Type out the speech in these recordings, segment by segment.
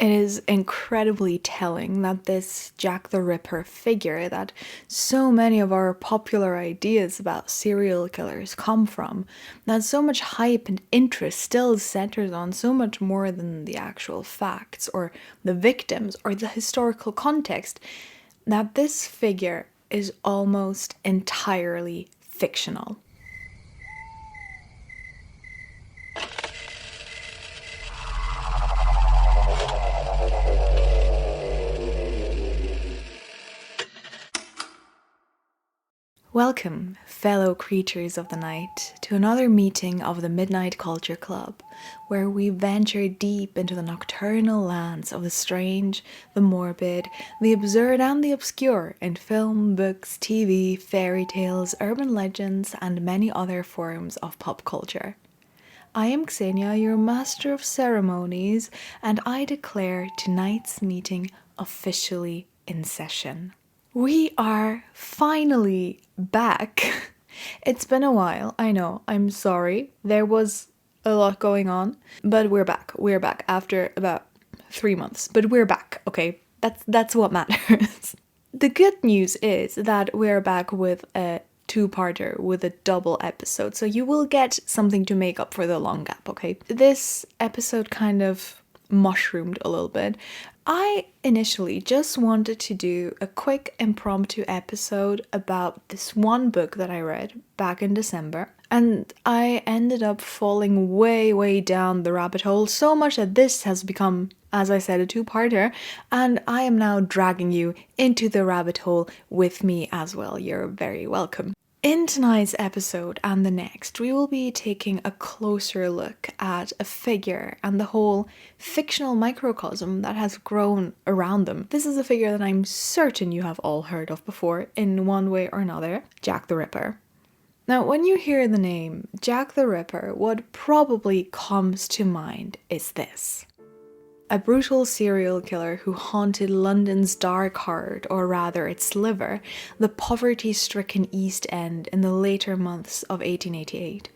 It is incredibly telling that this Jack the Ripper figure that so many of our popular ideas about serial killers come from, that so much hype and interest still centers on so much more than the actual facts or the victims or the historical context, that this figure is almost entirely fictional. Welcome, fellow creatures of the night, to another meeting of the Midnight Culture Club, where we venture deep into the nocturnal lands of the strange, the morbid, the absurd and the obscure in film, books, TV, fairy tales, urban legends, and many other forms of pop culture. I am Xenia, your master of ceremonies, and I declare tonight's meeting officially in session. We are finally back. It's been a while, I know, I'm sorry. There was a lot going on, but we're back. We're back after about 3 months, but we're back, okay? That's what matters. The good news is that we're back with a two-parter, with a double episode, so you will get something to make up for the long gap, okay? This episode kind of mushroomed a little bit. I initially just wanted to do a quick impromptu episode about this one book that I read back in December, and I ended up falling way down the rabbit hole, so much that this has become, as I said, a two-parter, and I am now dragging you into the rabbit hole with me as well. You're very welcome. In tonight's episode and the next, we will be taking a closer look at a figure and the whole fictional microcosm that has grown around them. This is a figure that I'm certain you have all heard of before in one way or another, Jack the Ripper. Now, when you hear the name Jack the Ripper, what probably comes to mind is this. A brutal serial killer who haunted London's dark heart, or rather its liver, the poverty-stricken East End in the later months of 1888,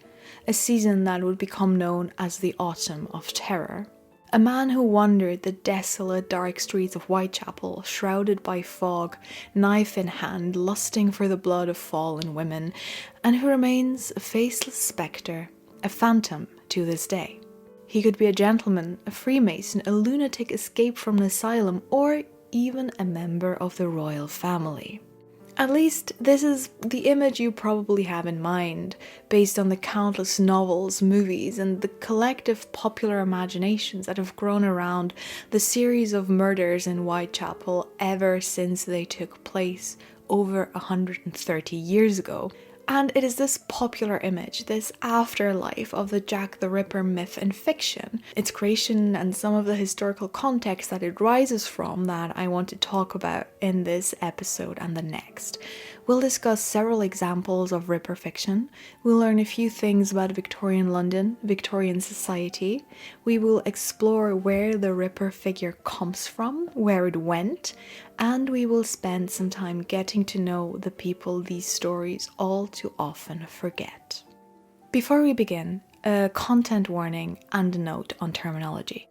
a season that would become known as the Autumn of Terror. A man who wandered the desolate dark streets of Whitechapel, shrouded by fog, knife in hand, lusting for the blood of fallen women, and who remains a faceless spectre, a phantom to this day. He could be a gentleman, a Freemason, a lunatic escaped from an asylum, or even a member of the royal family. At least, this is the image you probably have in mind, based on the countless novels, movies, and the collective popular imaginations that have grown around the series of murders in Whitechapel ever since they took place over 130 years ago. And it is this popular image, this afterlife of the Jack the Ripper myth and fiction, its creation and some of the historical context that it rises from, that I want to talk about in this episode and the next. We'll discuss several examples of Ripper fiction. We'll learn a few things about Victorian London, Victorian society. We will explore where the Ripper figure comes from, where it went, and we will spend some time getting to know the people these stories all too often forget. Before we begin, a content warning and a note on terminology.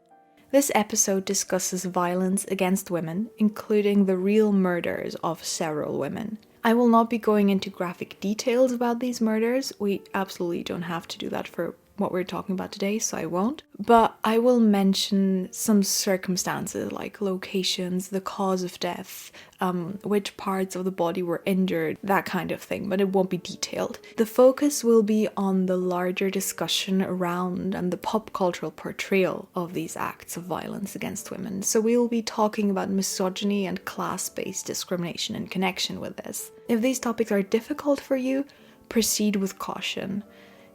This episode discusses violence against women, including the real murders of several women. I will not be going into graphic details about these murders. We absolutely don't have to do that for what we're talking about today, so I won't. But I will mention some circumstances like locations, the cause of death, which parts of the body were injured, that kind of thing, but it won't be detailed. The focus will be on the larger discussion around and the pop cultural portrayal of these acts of violence against women. So we will be talking about misogyny and class-based discrimination in connection with this. If these topics are difficult for you, proceed with caution.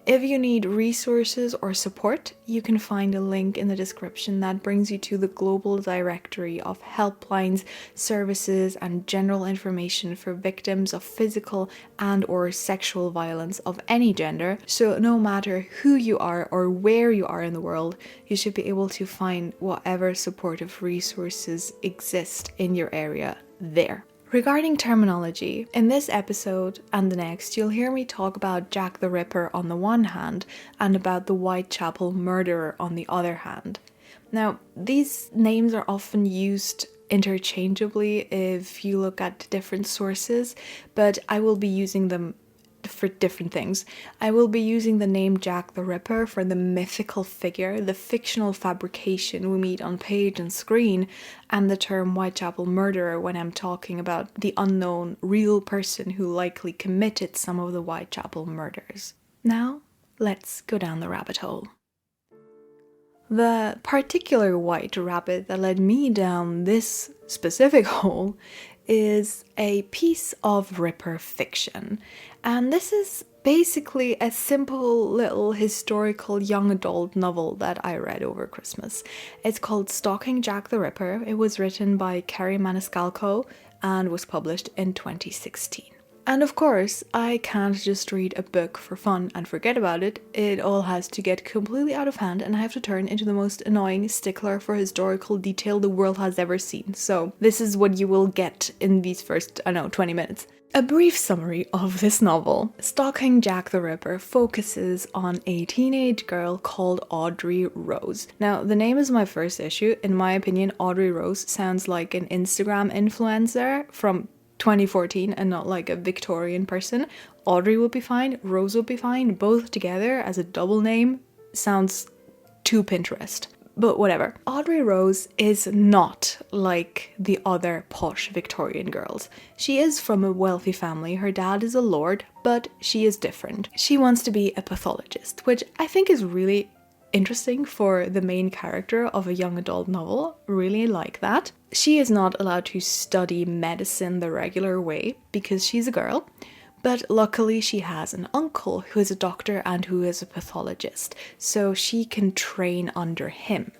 If you need resources or support, you can find a link in the description that brings you to the global directory of helplines, services, and general information for victims of physical and/or sexual violence of any gender. So no matter who you are or where you are in the world, you should be able to find whatever supportive resources exist in your area there. Regarding terminology, in this episode and the next, you'll hear me talk about Jack the Ripper on the one hand and about the Whitechapel murderer on the other hand. Now, these names are often used interchangeably if you look at different sources, but I will be using them for different things. I will be using the name Jack the Ripper for the mythical figure, the fictional fabrication we meet on page and screen, and the term Whitechapel murderer when I'm talking about the unknown real person who likely committed some of the Whitechapel murders. Now, let's go down the rabbit hole. The particular white rabbit that led me down this specific hole is a piece of Ripper fiction. And this is basically a simple little historical young adult novel that I read over Christmas. It's called Stalking Jack the Ripper. It was written by Kerry Maniscalco and was published in 2016. And of course, I can't just read a book for fun and forget about it. It all has to get completely out of hand and I have to turn into the most annoying stickler for historical detail the world has ever seen. So this is what you will get in these first, 20 minutes. A brief summary of this novel. Stalking Jack the Ripper focuses on a teenage girl called Audrey Rose. Now, the name is my first issue. In my opinion, Audrey Rose sounds like an Instagram influencer from 2014 and not like a Victorian person. Audrey would be fine, Rose would be fine, both together as a double name sounds too Pinterest. But whatever. Audrey Rose is not like the other posh Victorian girls. She is from a wealthy family, her dad is a lord, but she is different. She wants to be a pathologist, which I think is really interesting for the main character of a young adult novel. Really like that. She is not allowed to study medicine the regular way because she's a girl, but luckily she has an uncle who is a doctor and who is a pathologist, so she can train under him.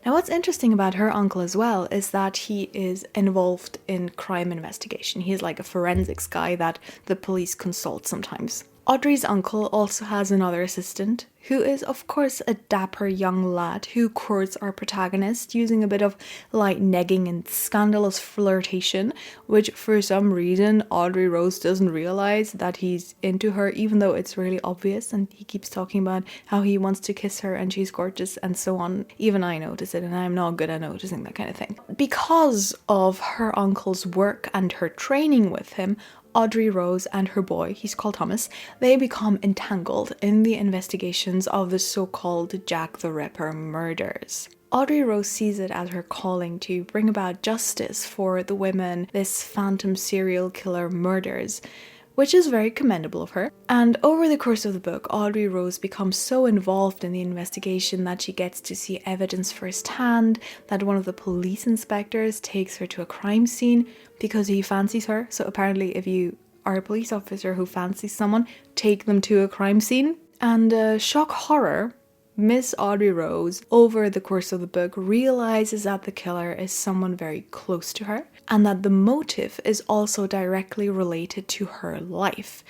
Now, what's interesting about her uncle as well is that he is involved in crime investigation. He's like a forensics guy that the police consult sometimes. Audrey's uncle also has another assistant, who is of course a dapper young lad who courts our protagonist using a bit of light negging and scandalous flirtation, which for some reason Audrey Rose doesn't realize that he's into her, even though it's really obvious, and he keeps talking about how he wants to kiss her and she's gorgeous and so on. Even I notice it, and I'm not good at noticing that kind of thing. Because of her uncle's work and her training with him, Audrey Rose and her boy, he's called Thomas, they become entangled in the investigations of the so-called Jack the Ripper murders. Audrey Rose sees it as her calling to bring about justice for the women this phantom serial killer murders, which is very commendable of her. And over the course of the book, Audrey Rose becomes so involved in the investigation that she gets to see evidence firsthand, that one of the police inspectors takes her to a crime scene because he fancies her. So apparently if you are a police officer who fancies someone, take them to a crime scene. And shock horror, Miss Audrey Rose, over the course of the book, realizes that the killer is someone very close to her, and that the motive is also directly related to her life.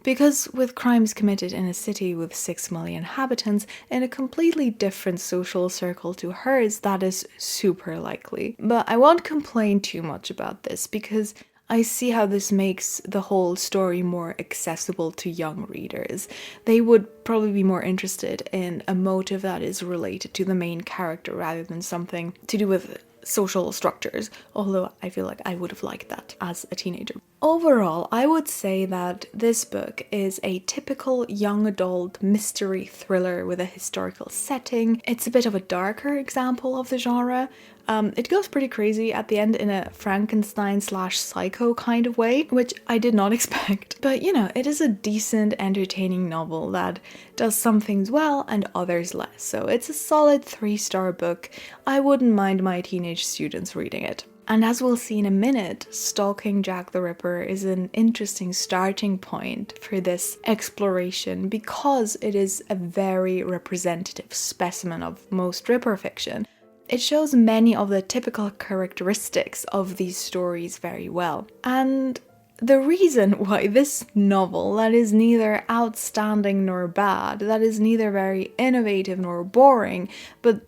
Because with crimes committed in a city with 6 million inhabitants, in a completely different social circle to hers, that is super likely. But I won't complain too much about this, because I see how this makes the whole story more accessible to young readers. They would probably be more interested in a motive that is related to the main character rather than something to do with social structures, although I feel like I would have liked that as a teenager. Overall, I would say that this book is a typical young adult mystery thriller with a historical setting. It's a bit of a darker example of the genre. It goes pretty crazy at the end in a Frankenstein/Psycho kind of way, which I did not expect. But it is a decent, entertaining novel that does some things well and others less. So it's a solid 3-star book. I wouldn't mind my teenage students reading it. And as we'll see in a minute, Stalking Jack the Ripper is an interesting starting point for this exploration because it is a very representative specimen of most Ripper fiction. It shows many of the typical characteristics of these stories very well. And the reason why this novel, that is neither outstanding nor bad, that is neither very innovative nor boring, but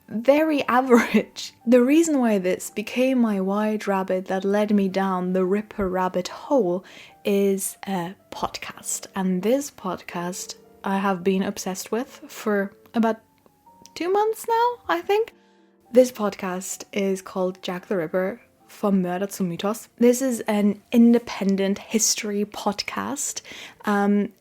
very average. The reason why this became my white rabbit that led me down the Ripper rabbit hole is a podcast. And this podcast I have been obsessed with for about 2 months now, I think. This podcast is called Jack the Ripper, Vom Mörder zum Mythos. This is an independent history podcast.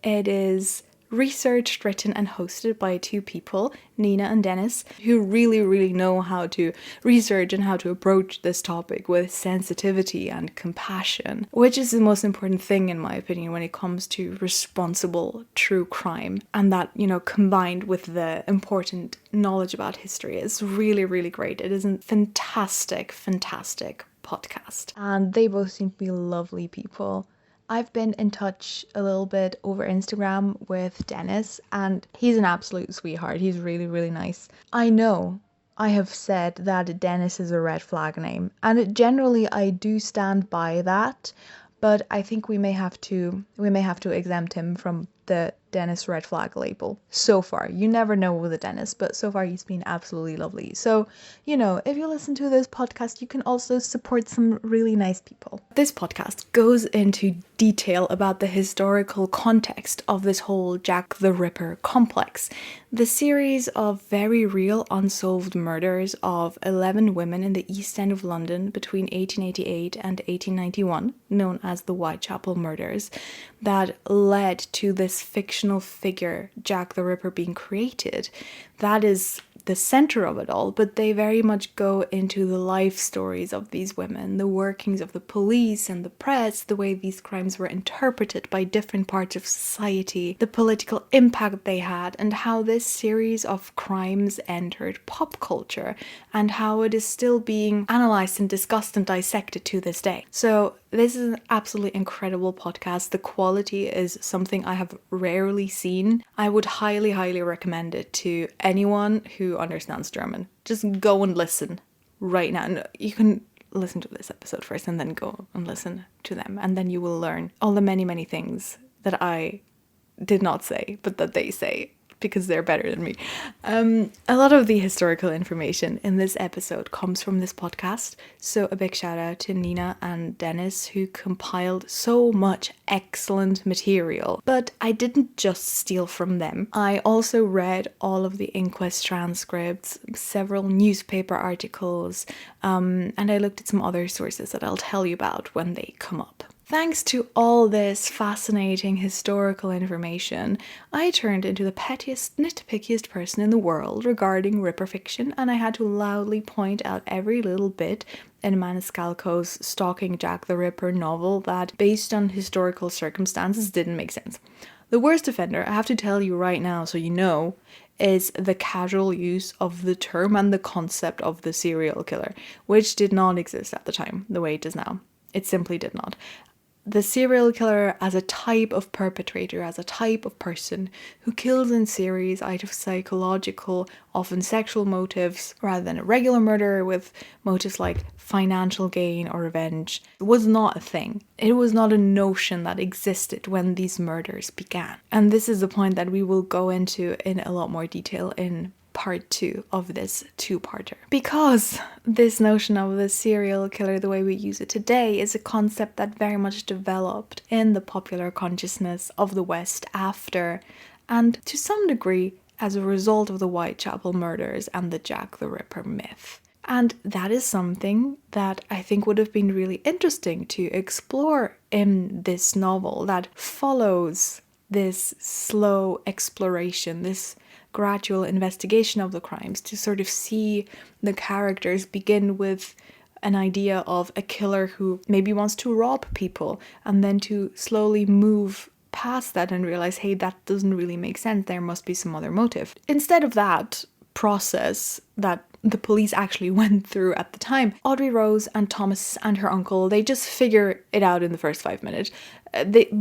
It is researched, written and hosted by two people, Nina and Dennis, who really know how to research and how to approach this topic with sensitivity and compassion, which is the most important thing in my opinion when it comes to responsible true crime. And that, combined with the important knowledge about history is really great. It is a fantastic podcast. And they both seem to be lovely people. I've been in touch a little bit over Instagram with Dennis, and he's an absolute sweetheart. He's really nice. I know I have said that Dennis is a red flag name, and generally I do stand by that, but I think we may have to exempt him from the Dennis red flag label. So far, you never know with the Dennis, but so far he's been absolutely lovely. So, if you listen to this podcast, you can also support some really nice people. This podcast goes into detail about the historical context of this whole Jack the Ripper complex. The series of very real unsolved murders of 11 women in the East End of London between 1888 and 1891, known as the Whitechapel murders, that led to this fictional figure, Jack the Ripper, being created. That is the center of it all, but they very much go into the life stories of these women, the workings of the police and the press, the way these crimes were interpreted by different parts of society, the political impact they had, and how this series of crimes entered pop culture, and how it is still being analysed and discussed and dissected to this day. So this is an absolutely incredible podcast. The quality is something I have rarely seen. I would highly recommend it to anyone who understands German. Just go and listen right now. And you can listen to this episode first and then go and listen to them. And then you will learn all the many things that I did not say, but that they say, because they're better than me. A lot of the historical information in this episode comes from this podcast, so a big shout out to Nina and Dennis, who compiled so much excellent material. But I didn't just steal from them. I also read all of the inquest transcripts, several newspaper articles, and I looked at some other sources that I'll tell you about when they come up. Thanks to all this fascinating historical information, I turned into the pettiest, nitpickiest person in the world regarding Ripper fiction, and I had to loudly point out every little bit in Maniscalco's Stalking Jack the Ripper novel that, based on historical circumstances, didn't make sense. The worst offender, I have to tell you right now so you know, is the casual use of the term and the concept of the serial killer, which did not exist at the time the way it does now. It simply did not. The serial killer as a type of perpetrator, as a type of person who kills in series out of psychological, often sexual motives, rather than a regular murderer with motives like financial gain or revenge, was not a thing. It was not a notion that existed when these murders began. And this is the point that we will go into in a lot more detail in part 2 of this two-parter. Because this notion of the serial killer, the way we use it today, is a concept that very much developed in the popular consciousness of the West after, and to some degree, as a result of the Whitechapel murders and the Jack the Ripper myth. And that is something that I think would have been really interesting to explore in this novel that follows this slow exploration, this gradual investigation of the crimes, to sort of see the characters begin with an idea of a killer who maybe wants to rob people, and then to slowly move past that and realize, hey, that doesn't really make sense, there must be some other motive. Instead of that process that the police actually went through at the time, Audrey Rose and Thomas and her uncle, they just figure it out in the first 5 minutes.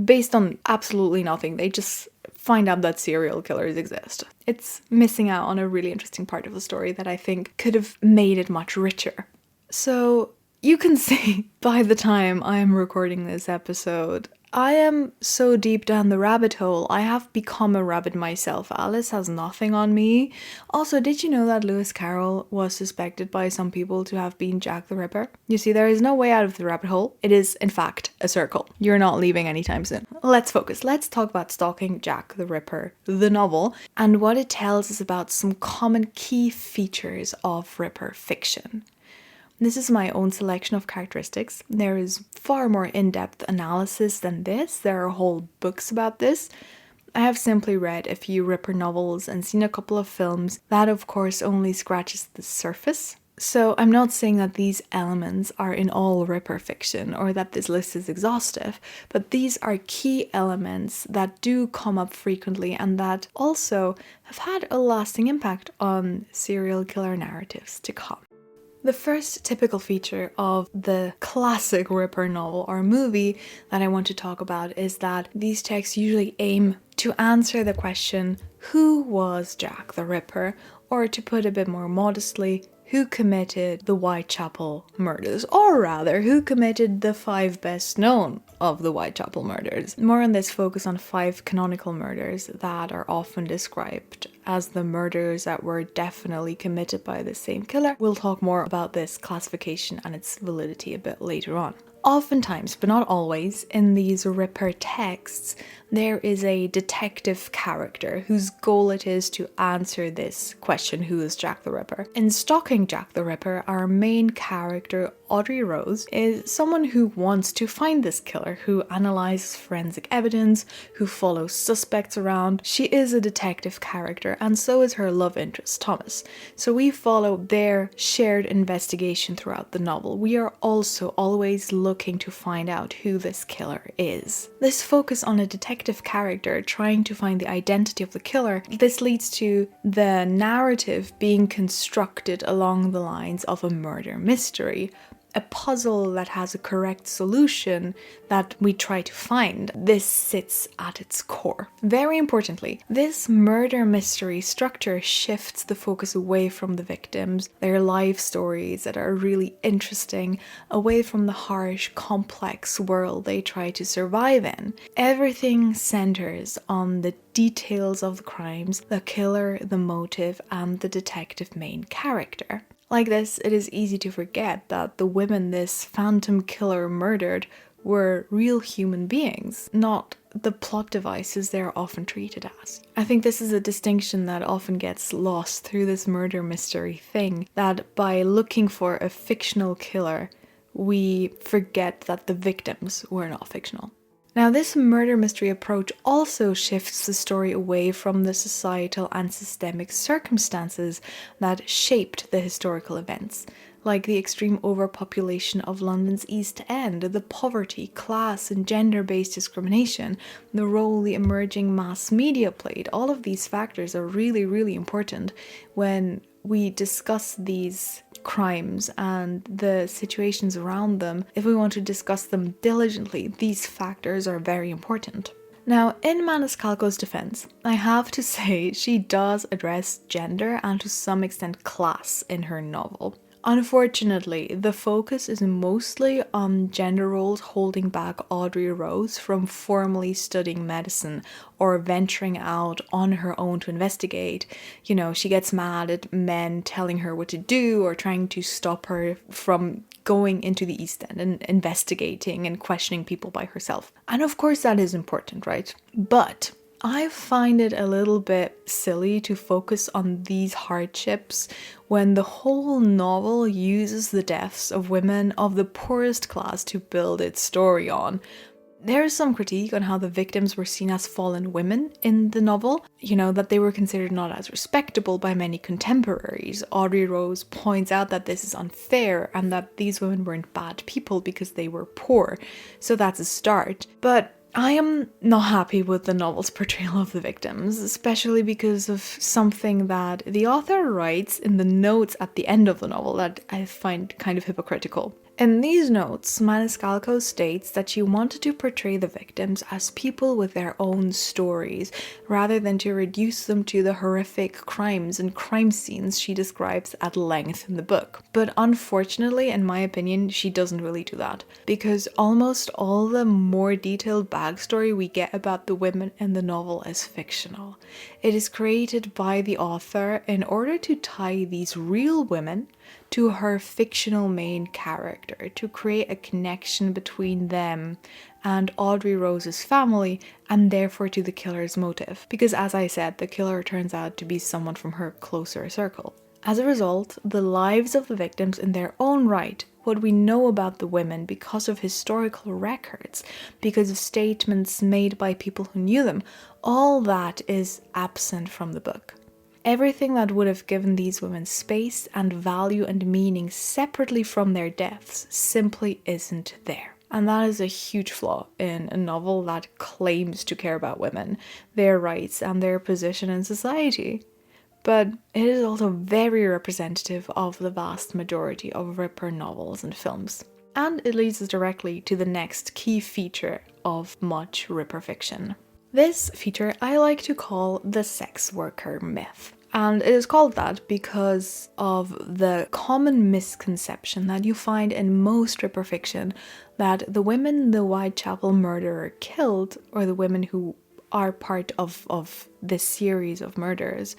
Based on absolutely nothing, they just find out that serial killers exist. It's missing out on a really interesting part of the story that I think could have made it much richer. So you can see by the time I'm recording this episode, I am so deep down the rabbit hole, I have become a rabbit myself. Alice has nothing on me. Also, did you know that Lewis Carroll was suspected by some people to have been Jack the Ripper? You see, there is no way out of the rabbit hole. It is, in fact, a circle. You're not leaving anytime soon. Let's focus. Let's talk about Stalking Jack the Ripper, the novel, and what it tells us about some common key features of Ripper fiction. This is my own selection of characteristics. There is far more in-depth analysis than this. There are whole books about this. I have simply read a few Ripper novels and seen a couple of films. That, of course, only scratches the surface. So I'm not saying that these elements are in all Ripper fiction or that this list is exhaustive, but these are key elements that do come up frequently and that also have had a lasting impact on serial killer narratives to come. The first typical feature of the classic Ripper novel or movie that I want to talk about is that these texts usually aim to answer the question, who was Jack the Ripper? Or to put a bit more modestly, who committed the Whitechapel murders? Or rather, who committed the 5 best known of the Whitechapel murders? More on this focus on 5 canonical murders that are often described as the murders that were definitely committed by the same killer. We'll talk more about this classification and its validity a bit later on. Oftentimes, but not always, in these Ripper texts, there is a detective character whose goal it is to answer this question, who is Jack the Ripper? In Stalking Jack the Ripper, our main character, Audrey Rose, is someone who wants to find this killer, who analyzes forensic evidence, who follows suspects around. She is a detective character, and so is her love interest, Thomas. So we follow their shared investigation throughout the novel. We are also always looking to find out who this killer is. This focus on a detective character trying to find the identity of the killer, this leads to the narrative being constructed along the lines of a murder mystery, a puzzle that has a correct solution that we try to find. This sits at its core. Very importantly, this murder mystery structure shifts the focus away from the victims, their life stories that are really interesting, away from the harsh, complex world they try to survive in. Everything centers on the details of the crimes, the killer, the motive, and the detective main character. Like this, it is easy to forget that the women this phantom killer murdered were real human beings, not the plot devices they are often treated as. I think this is a distinction that often gets lost through this murder mystery thing, that by looking for a fictional killer, we forget that the victims were not fictional. Now, this murder mystery approach also shifts the story away from the societal and systemic circumstances that shaped the historical events, like the extreme overpopulation of London's East End, the poverty, class, and gender-based discrimination, the role the emerging mass media played. All of these factors are really, really important when we discuss these crimes and the situations around them. If we want to discuss them diligently, these factors are very important. Now, in Maniscalco's defense, I have to say she does address gender and to some extent class in her novel. Unfortunately, the focus is mostly on gender roles holding back Audrey Rose from formally studying medicine or venturing out on her own to investigate. You know, she gets mad at men telling her what to do or trying to stop her from going into the East End and investigating and questioning people by herself. And of course that is important, right? But I find it a little bit silly to focus on these hardships when the whole novel uses the deaths of women of the poorest class to build its story on. There is some critique on how the victims were seen as fallen women in the novel, you know, that they were considered not as respectable by many contemporaries. Audrey Rose points out that this is unfair and that these women weren't bad people because they were poor. So that's a start. But I am not happy with the novel's portrayal of the victims, especially because of something that the author writes in the notes at the end of the novel that I find kind of hypocritical. In these notes, Maniscalco states that she wanted to portray the victims as people with their own stories, rather than to reduce them to the horrific crimes and crime scenes she describes at length in the book. But unfortunately, in my opinion, she doesn't really do that, because almost all the more detailed backstory we get about the women in the novel is fictional. It is created by the author in order to tie these real women to her fictional main character, to create a connection between them and Audrey Rose's family, and therefore to the killer's motive. Because as I said, the killer turns out to be someone from her closer circle. As a result, the lives of the victims in their own right, what we know about the women because of historical records, because of statements made by people who knew them, all that is absent from the book. Everything that would have given these women space and value and meaning separately from their deaths simply isn't there. And that is a huge flaw in a novel that claims to care about women, their rights, and their position in society. But it is also very representative of the vast majority of Ripper novels and films. And it leads us directly to the next key feature of much Ripper fiction. This feature I like to call the sex worker myth. And it is called that because of the common misconception that you find in most Ripper fiction that the women the Whitechapel murderer killed, or the women who are part of this series of murders,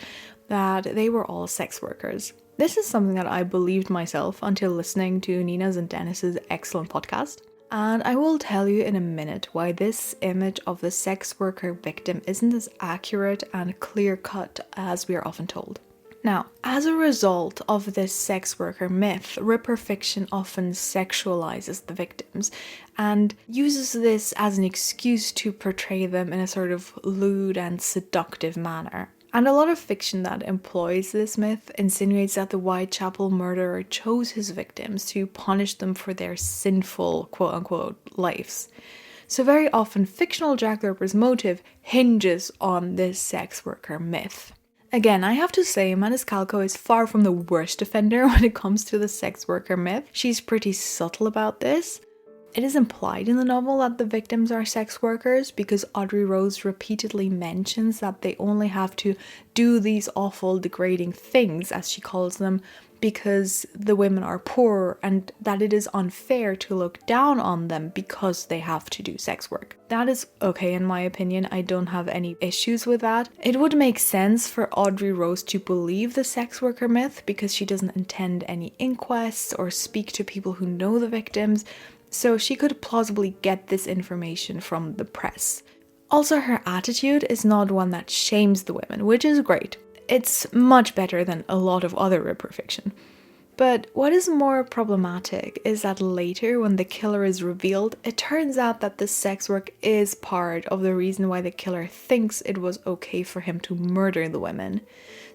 that they were all sex workers. This is something that I believed myself until listening to Nina's and Dennis's excellent podcast. And I will tell you in a minute why this image of the sex worker victim isn't as accurate and clear-cut as we are often told. Now, as a result of this sex worker myth, Ripper fiction often sexualizes the victims and uses this as an excuse to portray them in a sort of lewd and seductive manner. And a lot of fiction that employs this myth insinuates that the Whitechapel murderer chose his victims to punish them for their sinful, quote-unquote, lives. So very often, fictional Jack the Ripper's motive hinges on this sex worker myth. Again, I have to say, Maniscalco is far from the worst offender when it comes to the sex worker myth. She's pretty subtle about this. It is implied in the novel that the victims are sex workers because Audrey Rose repeatedly mentions that they only have to do these awful, degrading things, as she calls them, because the women are poor, and that it is unfair to look down on them because they have to do sex work. That is okay in my opinion. I don't have any issues with that. It would make sense for Audrey Rose to believe the sex worker myth because she doesn't attend any inquests or speak to people who know the victims, so she could plausibly get this information from the press. Also, her attitude is not one that shames the women, which is great. It's much better than a lot of other Ripper fiction. But what is more problematic is that later, when the killer is revealed, it turns out that the sex work is part of the reason why the killer thinks it was okay for him to murder the women.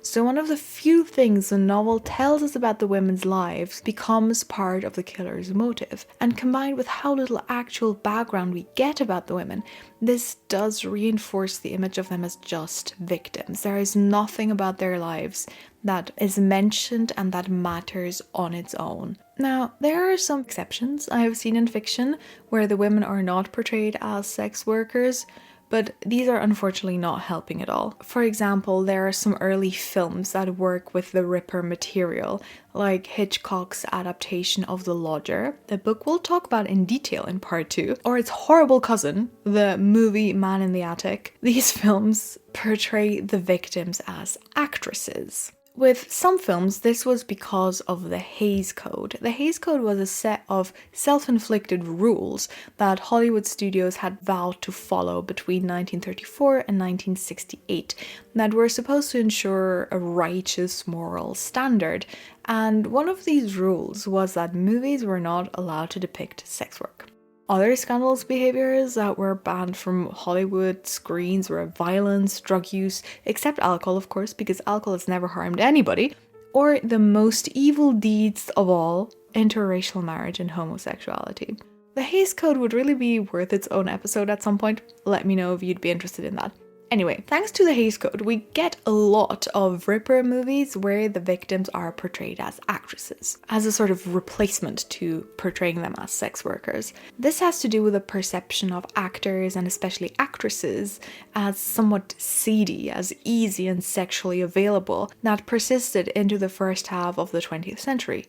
So one of the few things the novel tells us about the women's lives becomes part of the killer's motive. And combined with how little actual background we get about the women, this does reinforce the image of them as just victims. There is nothing about their lives that is mentioned and that matters on its own. Now, there are some exceptions I have seen in fiction where the women are not portrayed as sex workers, but these are unfortunately not helping at all. For example, there are some early films that work with the Ripper material, like Hitchcock's adaptation of The Lodger, the book we'll talk about in detail in part 2, or its horrible cousin, the movie Man in the Attic. These films portray the victims as actresses. With some films, this was because of the Hays Code. The Hays Code was a set of self-inflicted rules that Hollywood studios had vowed to follow between 1934 and 1968 that were supposed to ensure a righteous moral standard. And one of these rules was that movies were not allowed to depict sex work. Other scandalous behaviors that were banned from Hollywood screens were violence, drug use, except alcohol, of course, because alcohol has never harmed anybody, or the most evil deeds of all, interracial marriage and homosexuality. The Hays Code would really be worth its own episode at some point. Let me know if you'd be interested in that. Anyway, thanks to the Hays Code, we get a lot of Ripper movies where the victims are portrayed as actresses, as a sort of replacement to portraying them as sex workers. This has to do with a perception of actors, and especially actresses, as somewhat seedy, as easy and sexually available, that persisted into the first half of the 20th century.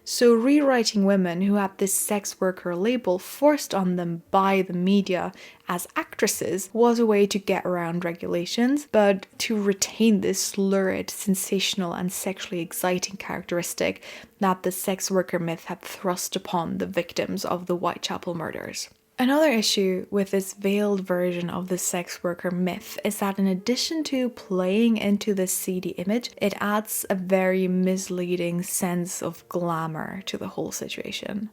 So rewriting women who had this sex worker label forced on them by the media as actresses was a way to get around regulations, but to retain this lurid, sensational and sexually exciting characteristic that the sex worker myth had thrust upon the victims of the Whitechapel murders. Another issue with this veiled version of the sex worker myth is that in addition to playing into this seedy image, it adds a very misleading sense of glamour to the whole situation.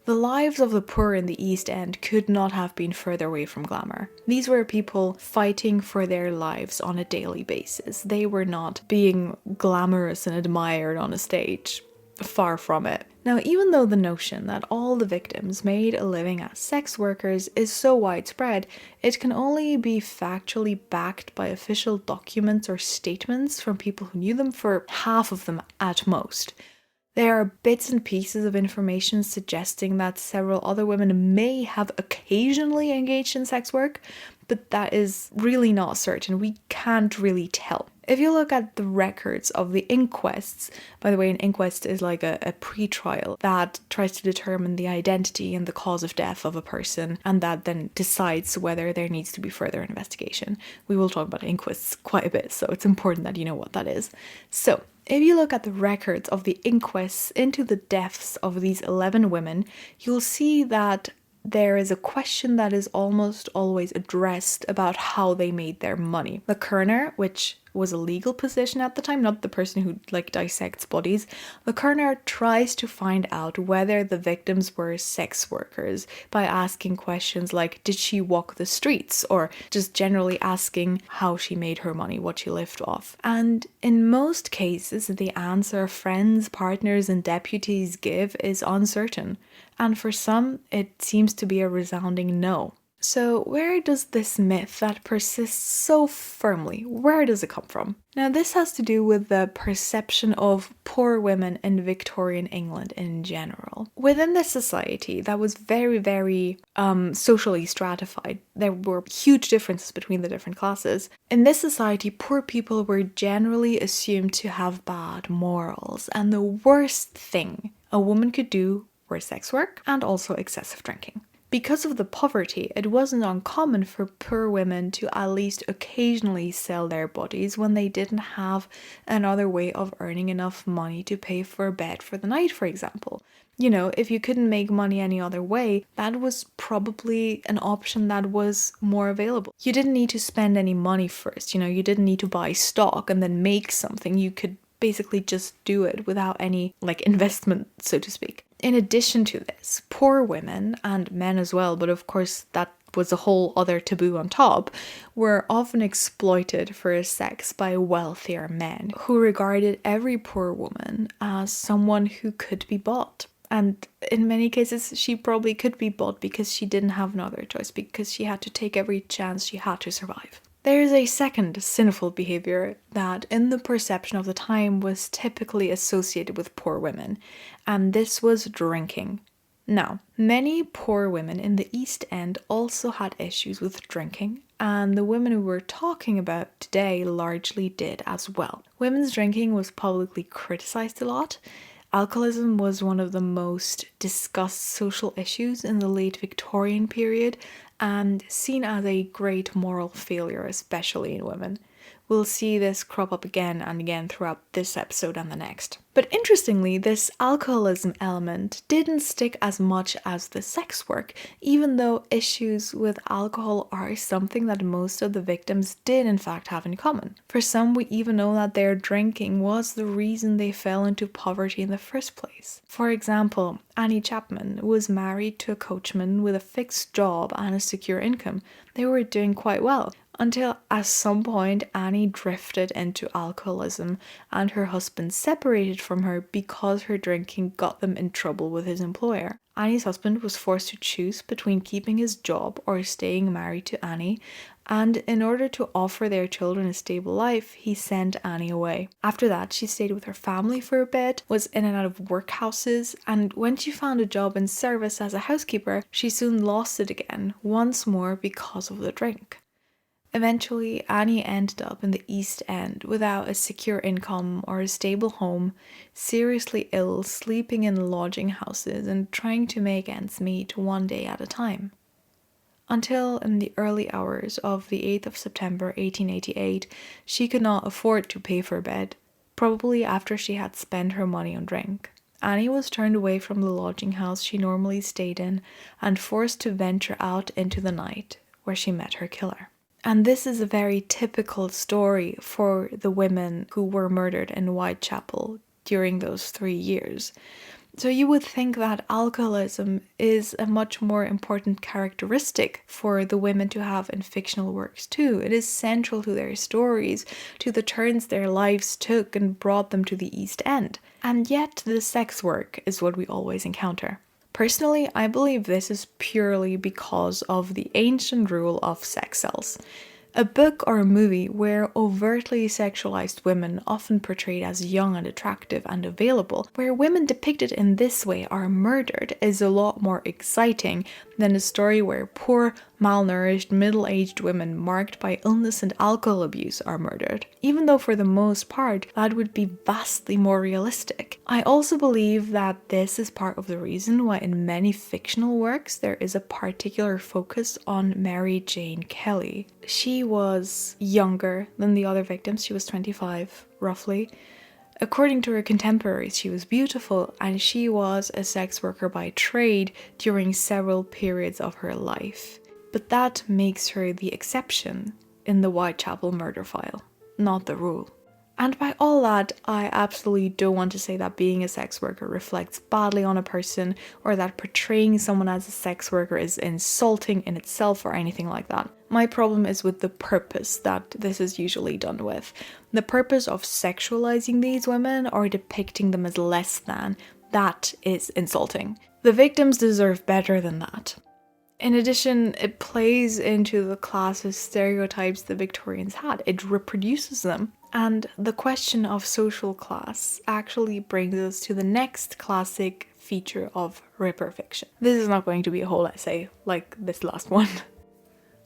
The lives of the poor in the East End could not have been further away from glamour. These were people fighting for their lives on a daily basis. They were not being glamorous and admired on a stage. Far from it. Now, even though the notion that all the victims made a living as sex workers is so widespread, it can only be factually backed by official documents or statements from people who knew them, for half of them at most. There are bits and pieces of information suggesting that several other women may have occasionally engaged in sex work, but that is really not certain. We can't really tell. If you look at the records of the inquests, by the way, an inquest is like a pre-trial that tries to determine the identity and the cause of death of a person, and that then decides whether there needs to be further investigation. We will talk about inquests quite a bit, so it's important that you know what that is. So, if you look at the records of the inquests into the deaths of these 11 women, you'll see that there is a question that is almost always addressed about how they made their money. The coroner, which was a legal position at the time, not the person who dissects bodies, the coroner tries to find out whether the victims were sex workers by asking questions like, did she walk the streets? Or just generally asking how she made her money, what she lived off. And in most cases, the answer friends, partners and deputies give is uncertain. And for some, it seems to be a resounding no. So where does this myth that persists so firmly, where does it come from? Now this has to do with the perception of poor women in Victorian England in general. Within this society that was very, very socially stratified, there were huge differences between the different classes. In this society, poor people were generally assumed to have bad morals, and the worst thing a woman could do were sex work and also excessive drinking. Because of the poverty, it wasn't uncommon for poor women to at least occasionally sell their bodies when they didn't have another way of earning enough money to pay for a bed for the night, for example. You know, if you couldn't make money any other way, that was probably an option that was more available. You didn't need to spend any money first, you didn't need to buy stock and then make something. You could basically just do it without any investment, so to speak. In addition to this, poor women, and men as well, but of course that was a whole other taboo on top, were often exploited for sex by wealthier men who regarded every poor woman as someone who could be bought. And in many cases, she probably could be bought because she didn't have another choice, because she had to take every chance she had to survive. There is a second sinful behavior that, in the perception of the time, was typically associated with poor women, and this was drinking. Now, many poor women in the East End also had issues with drinking, and the women who we're talking about today largely did as well. Women's drinking was publicly criticized a lot. Alcoholism was one of the most discussed social issues in the late Victorian period, and seen as a great moral failure, especially in women. We'll see this crop up again and again throughout this episode and the next. But interestingly, this alcoholism element didn't stick as much as the sex work, even though issues with alcohol are something that most of the victims did in fact have in common. For some, we even know that their drinking was the reason they fell into poverty in the first place. For example, Annie Chapman was married to a coachman with a fixed job and a secure income. They were doing quite well. until at some point Annie drifted into alcoholism and her husband separated from her because her drinking got them in trouble with his employer. Annie's husband was forced to choose between keeping his job or staying married to Annie, and in order to offer their children a stable life, he sent Annie away. After that, she stayed with her family for a bit, was in and out of workhouses, and when she found a job in service as a housekeeper, she soon lost it again, once more because of the drink. Eventually, Annie ended up in the East End without a secure income or a stable home, seriously ill, sleeping in lodging houses and trying to make ends meet one day at a time. Until in the early hours of the 8th of September 1888, she could not afford to pay for bed, probably after she had spent her money on drink. Annie was turned away from the lodging house she normally stayed in and forced to venture out into the night, where she met her killer. And this is a very typical story for the women who were murdered in Whitechapel during those 3 years. So you would think that alcoholism is a much more important characteristic for the women to have in fictional works too. It is central to their stories, to the turns their lives took and brought them to the East End. And yet the sex work is what we always encounter. Personally, I believe this is purely because of the ancient rule of sex cells. A book or a movie where overtly sexualized women often portrayed as young and attractive and available, where women depicted in this way are murdered, is a lot more exciting than a story where poor, malnourished, middle-aged women marked by illness and alcohol abuse are murdered, even though for the most part that would be vastly more realistic. I also believe that this is part of the reason why in many fictional works there is a particular focus on Mary Jane Kelly. She was younger than the other victims. She was 25, roughly. According to her contemporaries, she was beautiful, and she was a sex worker by trade during several periods of her life. But that makes her the exception in the Whitechapel murder file, not the rule. And by all that, I absolutely don't want to say that being a sex worker reflects badly on a person, or that portraying someone as a sex worker is insulting in itself or anything like that. My problem is with the purpose that this is usually done with. The purpose of sexualizing these women or depicting them as less than, that is insulting. The victims deserve better than that. In addition, it plays into the classist stereotypes the Victorians had. It reproduces them. And the question of social class actually brings us to the next classic feature of Ripper fiction. This is not going to be a whole essay like this last one.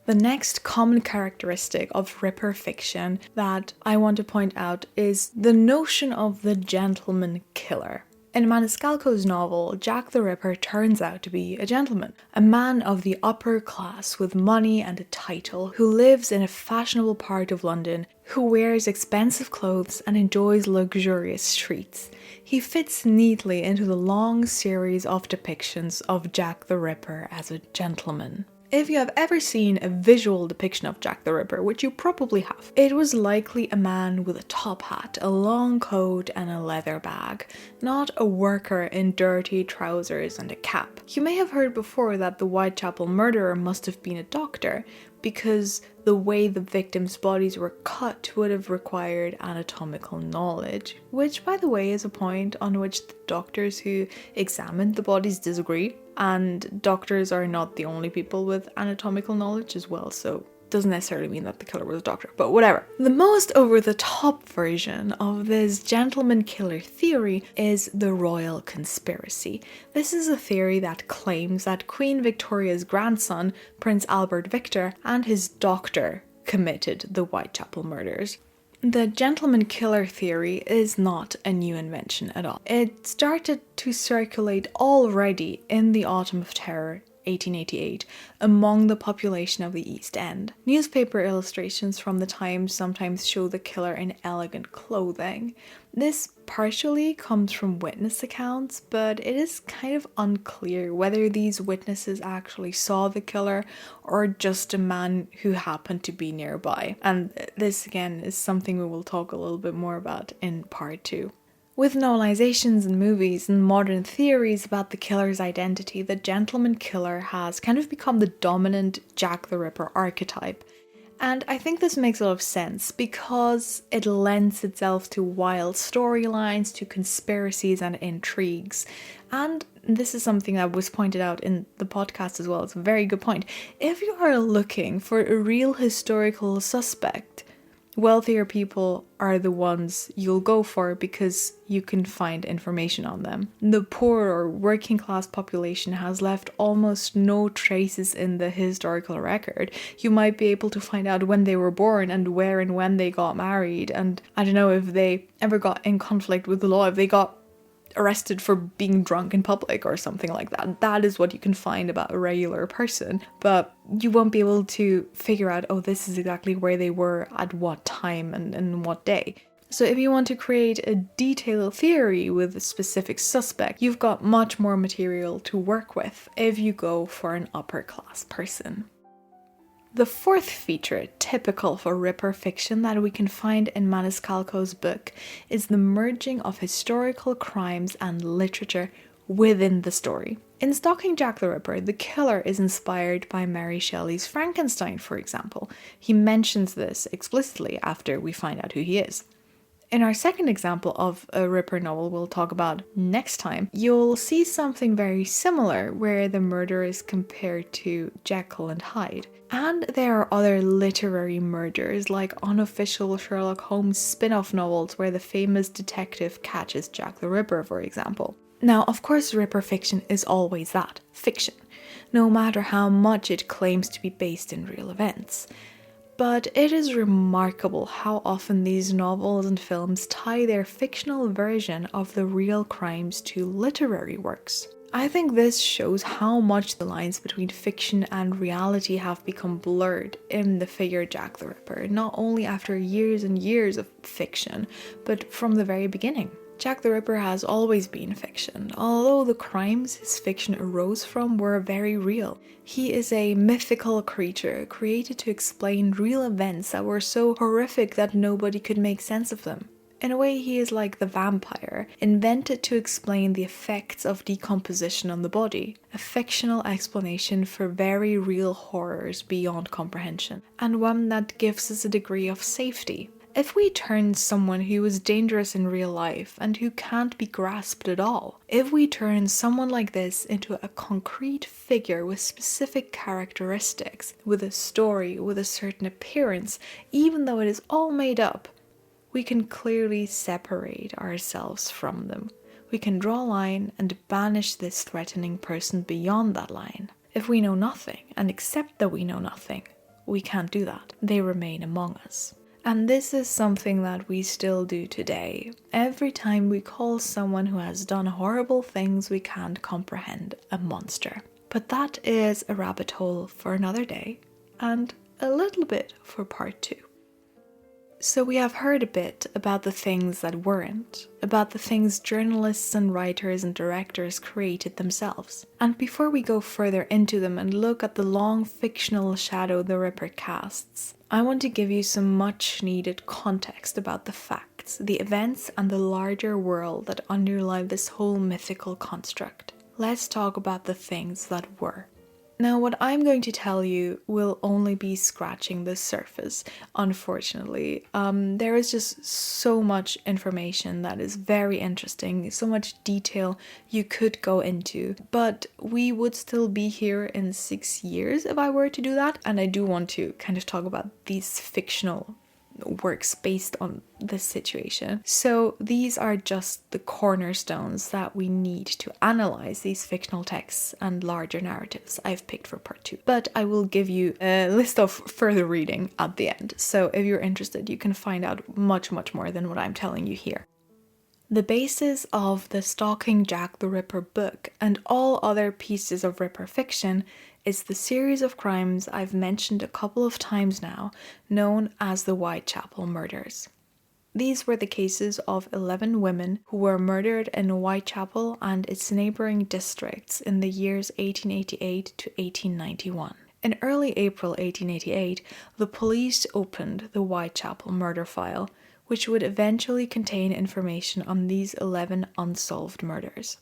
The next common characteristic of Ripper fiction that I want to point out is the notion of the gentleman killer. In Maniscalco's novel, Jack the Ripper turns out to be a gentleman, a man of the upper class with money and a title, who lives in a fashionable part of London, who wears expensive clothes and enjoys luxurious treats. He fits neatly into the long series of depictions of Jack the Ripper as a gentleman. If you have ever seen a visual depiction of Jack the Ripper, which you probably have, it was likely a man with a top hat, a long coat and a leather bag, not a worker in dirty trousers and a cap. You may have heard before that the Whitechapel murderer must have been a doctor, because the way the victims' bodies were cut would have required anatomical knowledge, which, by the way, is a point on which the doctors who examined the bodies disagree, and doctors are not the only people with anatomical knowledge as well, so doesn't necessarily mean that the killer was a doctor, but whatever. The most over-the-top version of this gentleman killer theory is the royal conspiracy. This is a theory that claims that Queen Victoria's grandson, Prince Albert Victor, and his doctor committed the Whitechapel murders. The gentleman killer theory is not a new invention at all. It started to circulate already in the Autumn of Terror 1888 among the population of the East End. Newspaper illustrations from the time sometimes show the killer in elegant clothing. This partially comes from witness accounts, but it is kind of unclear whether these witnesses actually saw the killer or just a man who happened to be nearby. And this again is something we will talk a little bit more about in part 2. With novelizations and movies and modern theories about the killer's identity, the gentleman killer has kind of become the dominant Jack the Ripper archetype. And I think this makes a lot of sense because it lends itself to wild storylines, to conspiracies and intrigues. And this is something that was pointed out in the podcast as well. It's a very good point. If you are looking for a real historical suspect, wealthier people are the ones you'll go for because you can find information on them. The poor or working class population has left almost no traces in the historical record. You might be able to find out when they were born and where and when they got married, and I don't know if they ever got in conflict with the law, if they got arrested for being drunk in public or something like that. That is what you can find about a regular person, but you won't be able to figure out, oh, this is exactly where they were at what time and what day. So if you want to create a detailed theory with a specific suspect, you've got much more material to work with if you go for an upper class person. The fourth feature, typical for Ripper fiction that we can find in Maniscalco's book, is the merging of historical crimes and literature within the story. In Stalking Jack the Ripper, the killer is inspired by Mary Shelley's Frankenstein, for example. He mentions this explicitly after we find out who he is. In our second example of a Ripper novel we'll talk about next time, you'll see something very similar where the murder is compared to Jekyll and Hyde. And there are other literary murders like unofficial Sherlock Holmes spin-off novels where the famous detective catches Jack the Ripper, for example. Now, of course, Ripper fiction is always that, fiction, no matter how much it claims to be based in real events. But it is remarkable how often these novels and films tie their fictional version of the real crimes to literary works. I think this shows how much the lines between fiction and reality have become blurred in the figure Jack the Ripper, not only after years and years of fiction, but from the very beginning. Jack the Ripper has always been fiction, although the crimes his fiction arose from were very real. He is a mythical creature created to explain real events that were so horrific that nobody could make sense of them. In a way, he is like the vampire, invented to explain the effects of decomposition on the body, a fictional explanation for very real horrors beyond comprehension, and one that gives us a degree of safety. If we turn someone who is dangerous in real life and who can't be grasped at all, if we turn someone like this into a concrete figure with specific characteristics, with a story, with a certain appearance, even though it is all made up, we can clearly separate ourselves from them. We can draw a line and banish this threatening person beyond that line. If we know nothing and accept that we know nothing, we can't do that. They remain among us. And this is something that we still do today. Every time we call someone who has done horrible things we can't comprehend a monster. But that is a rabbit hole for another day, and a little bit for part 2. So we have heard a bit about the things that weren't, about the things journalists and writers and directors created themselves. And before we go further into them and look at the long fictional shadow the Ripper casts, I want to give you some much needed context about the facts, the events and the larger world that underlie this whole mythical construct. Let's talk about the things that were. Now, what I'm going to tell you will only be scratching the surface, unfortunately. There is just so much information that is very interesting, so much detail you could go into, but we would still be here in 6 years if I were to do that, and I do want to kind of talk about these fictional works based on this situation. So these are just the cornerstones that we need to analyze these fictional texts and larger narratives I've picked for part 2. But I will give you a list of further reading at the end. So if you're interested, you can find out much more than what I'm telling you here. The basis of the Stalking Jack the Ripper book and all other pieces of Ripper fiction is the series of crimes I've mentioned a couple of times now, known as the Whitechapel murders. These were the cases of 11 women who were murdered in Whitechapel and its neighbouring districts in the years 1888 to 1891. In early April 1888, the police opened the Whitechapel murder file, which would eventually contain information on these 11 unsolved murders.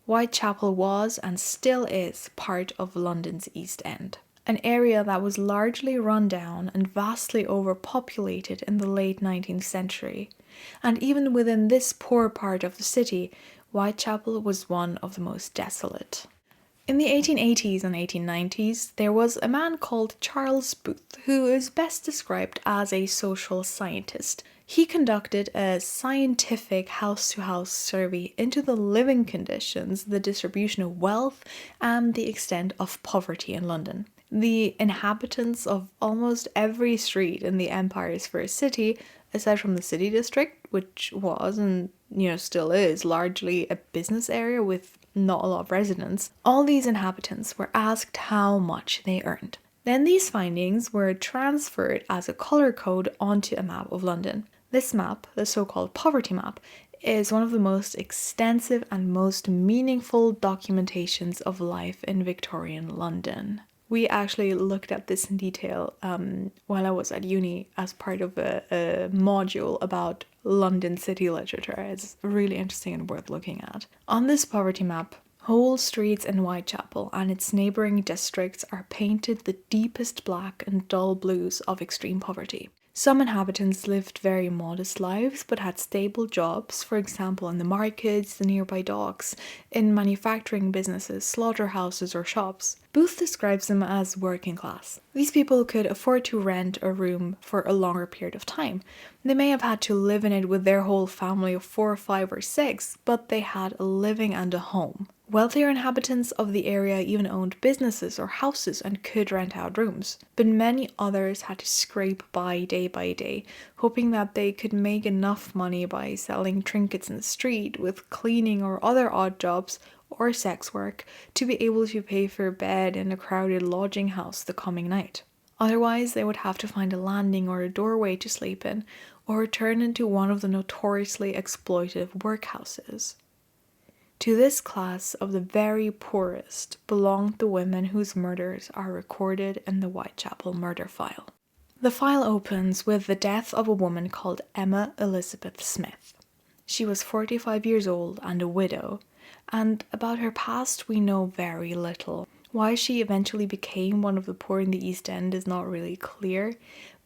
Whitechapel was and still is part of London's East End. an area that was largely run down and vastly overpopulated in the late 19th century. And even within this poor part of the city, Whitechapel was one of the most desolate. In the 1880s and 1890s, there was a man called Charles Booth, who is best described as a social scientist. He conducted a scientific house-to-house survey into the living conditions, the distribution of wealth, and the extent of poverty in London. The inhabitants of almost every street in the Empire's first city, aside from the city district, which was and still is largely a business area with not a lot of residents, all these inhabitants were asked how much they earned. Then these findings were transferred as a colour code onto a map of London. This map, the so-called poverty map, is one of the most extensive and most meaningful documentations of life in Victorian London. We actually looked at this in detail while I was at uni as part of a module about London city literature. It's really interesting and worth looking at. On this poverty map, whole streets in Whitechapel and its neighbouring districts are painted the deepest black and dull blues of extreme poverty. Some inhabitants lived very modest lives but had stable jobs, for example in the markets, the nearby docks, in manufacturing businesses, slaughterhouses or shops. Booth describes them as working class. These people could afford to rent a room for a longer period of time. They may have had to live in it with their whole family of 4, 5 or 6, but they had a living and a home. Wealthier inhabitants of the area even owned businesses or houses and could rent out rooms, but many others had to scrape by day, hoping that they could make enough money by selling trinkets in the street, with cleaning or other odd jobs or sex work, to be able to pay for a bed in a crowded lodging house the coming night. Otherwise, they would have to find a landing or a doorway to sleep in, or turn into one of the notoriously exploitive workhouses. To this class of the very poorest belonged the women whose murders are recorded in the Whitechapel murder file. The file opens with the death of a woman called Emma Elizabeth Smith. She was 45 years old and a widow, and about her past we know very little. Why she eventually became one of the poor in the East End is not really clear,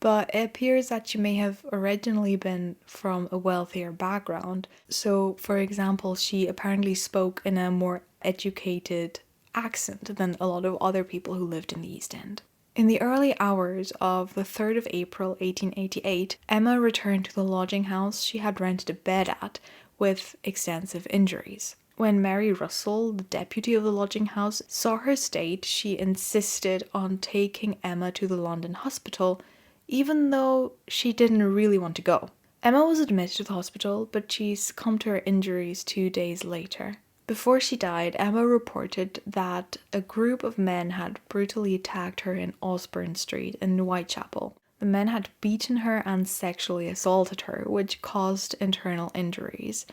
but it appears that she may have originally been from a wealthier background. So, for example, she apparently spoke in a more educated accent than a lot of other people who lived in the East End. In the early hours of the 3rd of April 1888, Emma returned to the lodging house she had rented a bed at with extensive injuries. When Mary Russell, the deputy of the lodging house, saw her state, she insisted on taking Emma to the London hospital, even though she didn't really want to go. Emma was admitted to the hospital, but she succumbed to her injuries 2 days later. Before she died, Emma reported that a group of men had brutally attacked her in Osborne Street in Whitechapel. The men had beaten her and sexually assaulted her, which caused internal injuries.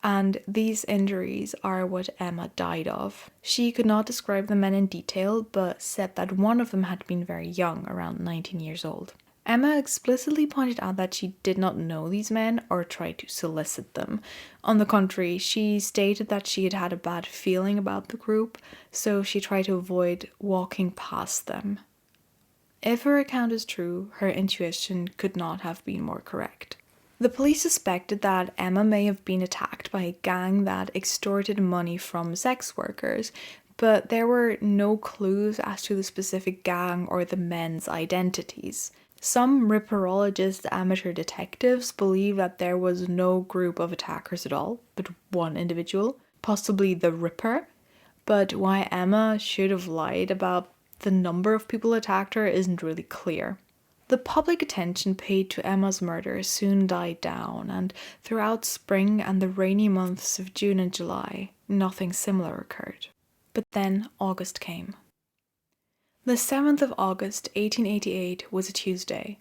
And these injuries are what Emma died of. She could not describe the men in detail, but said that one of them had been very young, around 19 years old. Emma explicitly pointed out that she did not know these men or try to solicit them. On the contrary, she stated that she had had a bad feeling about the group, so she tried to avoid walking past them. If her account is true, her intuition could not have been more correct. The police suspected that Emma may have been attacked by a gang that extorted money from sex workers, but there were no clues as to the specific gang or the men's identities. Some ripperologist amateur detectives believe that there was no group of attackers at all, but one individual, possibly the Ripper, but why Emma should have lied about the number of people attacked her isn't really clear. The public attention paid to Emma's murder soon died down, and throughout spring and the rainy months of June and July, nothing similar occurred. But then August came. The 7th of August 1888 was a Tuesday,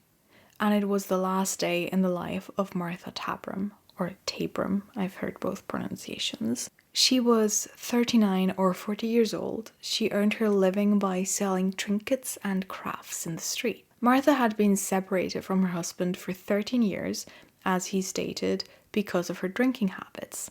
and it was the last day in the life of Martha Tabram, or Tabram, I've heard both pronunciations. She was 39 or 40 years old. She earned her living by selling trinkets and crafts in the street. Martha had been separated from her husband for 13 years, as he stated, because of her drinking habits.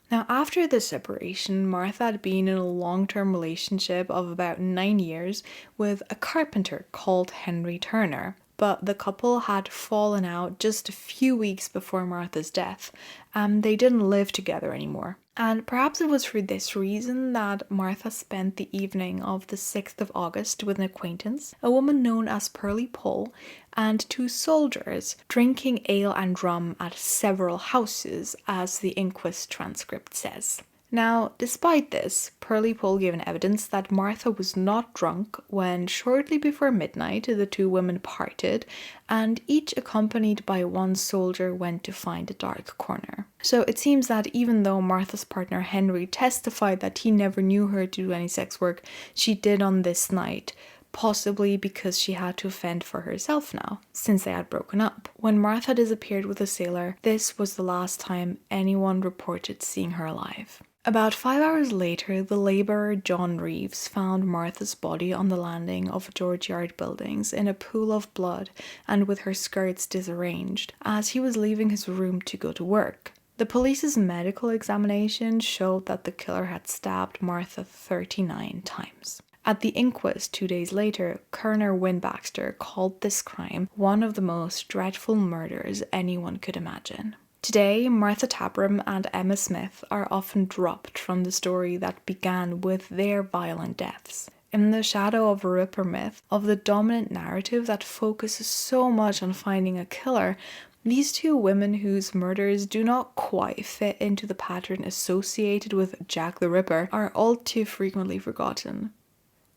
Now, after the separation, Martha had been in a long-term relationship of about 9 years with a carpenter called Henry Turner. But the couple had fallen out just a few weeks before Martha's death, and they didn't live together anymore. And perhaps it was for this reason that Martha spent the evening of the 6th of August with an acquaintance, a woman known as Pearly Poll, and two soldiers, drinking ale and rum at several houses, as the inquest transcript says. Now, despite this, Pearly Poll gave evidence that Martha was not drunk when, shortly before midnight, the two women parted, and each accompanied by one soldier went to find a dark corner. So it seems that even though Martha's partner Henry testified that he never knew her to do any sex work, she did on this night, possibly because she had to fend for herself now, since they had broken up. When Martha disappeared with the sailor, this was the last time anyone reported seeing her alive. About 5 hours later, the labourer John Reeves found Martha's body on the landing of George Yard buildings in a pool of blood and with her skirts disarranged, as he was leaving his room to go to work. The police's medical examination showed that the killer had stabbed Martha 39 times. At the inquest 2 days later, Coroner Win Baxter called this crime one of the most dreadful murders anyone could imagine. Today, Martha Tabram and Emma Smith are often dropped from the story that began with their violent deaths. In the shadow of a Ripper myth, of the dominant narrative that focuses so much on finding a killer, these two women whose murders do not quite fit into the pattern associated with Jack the Ripper are all too frequently forgotten.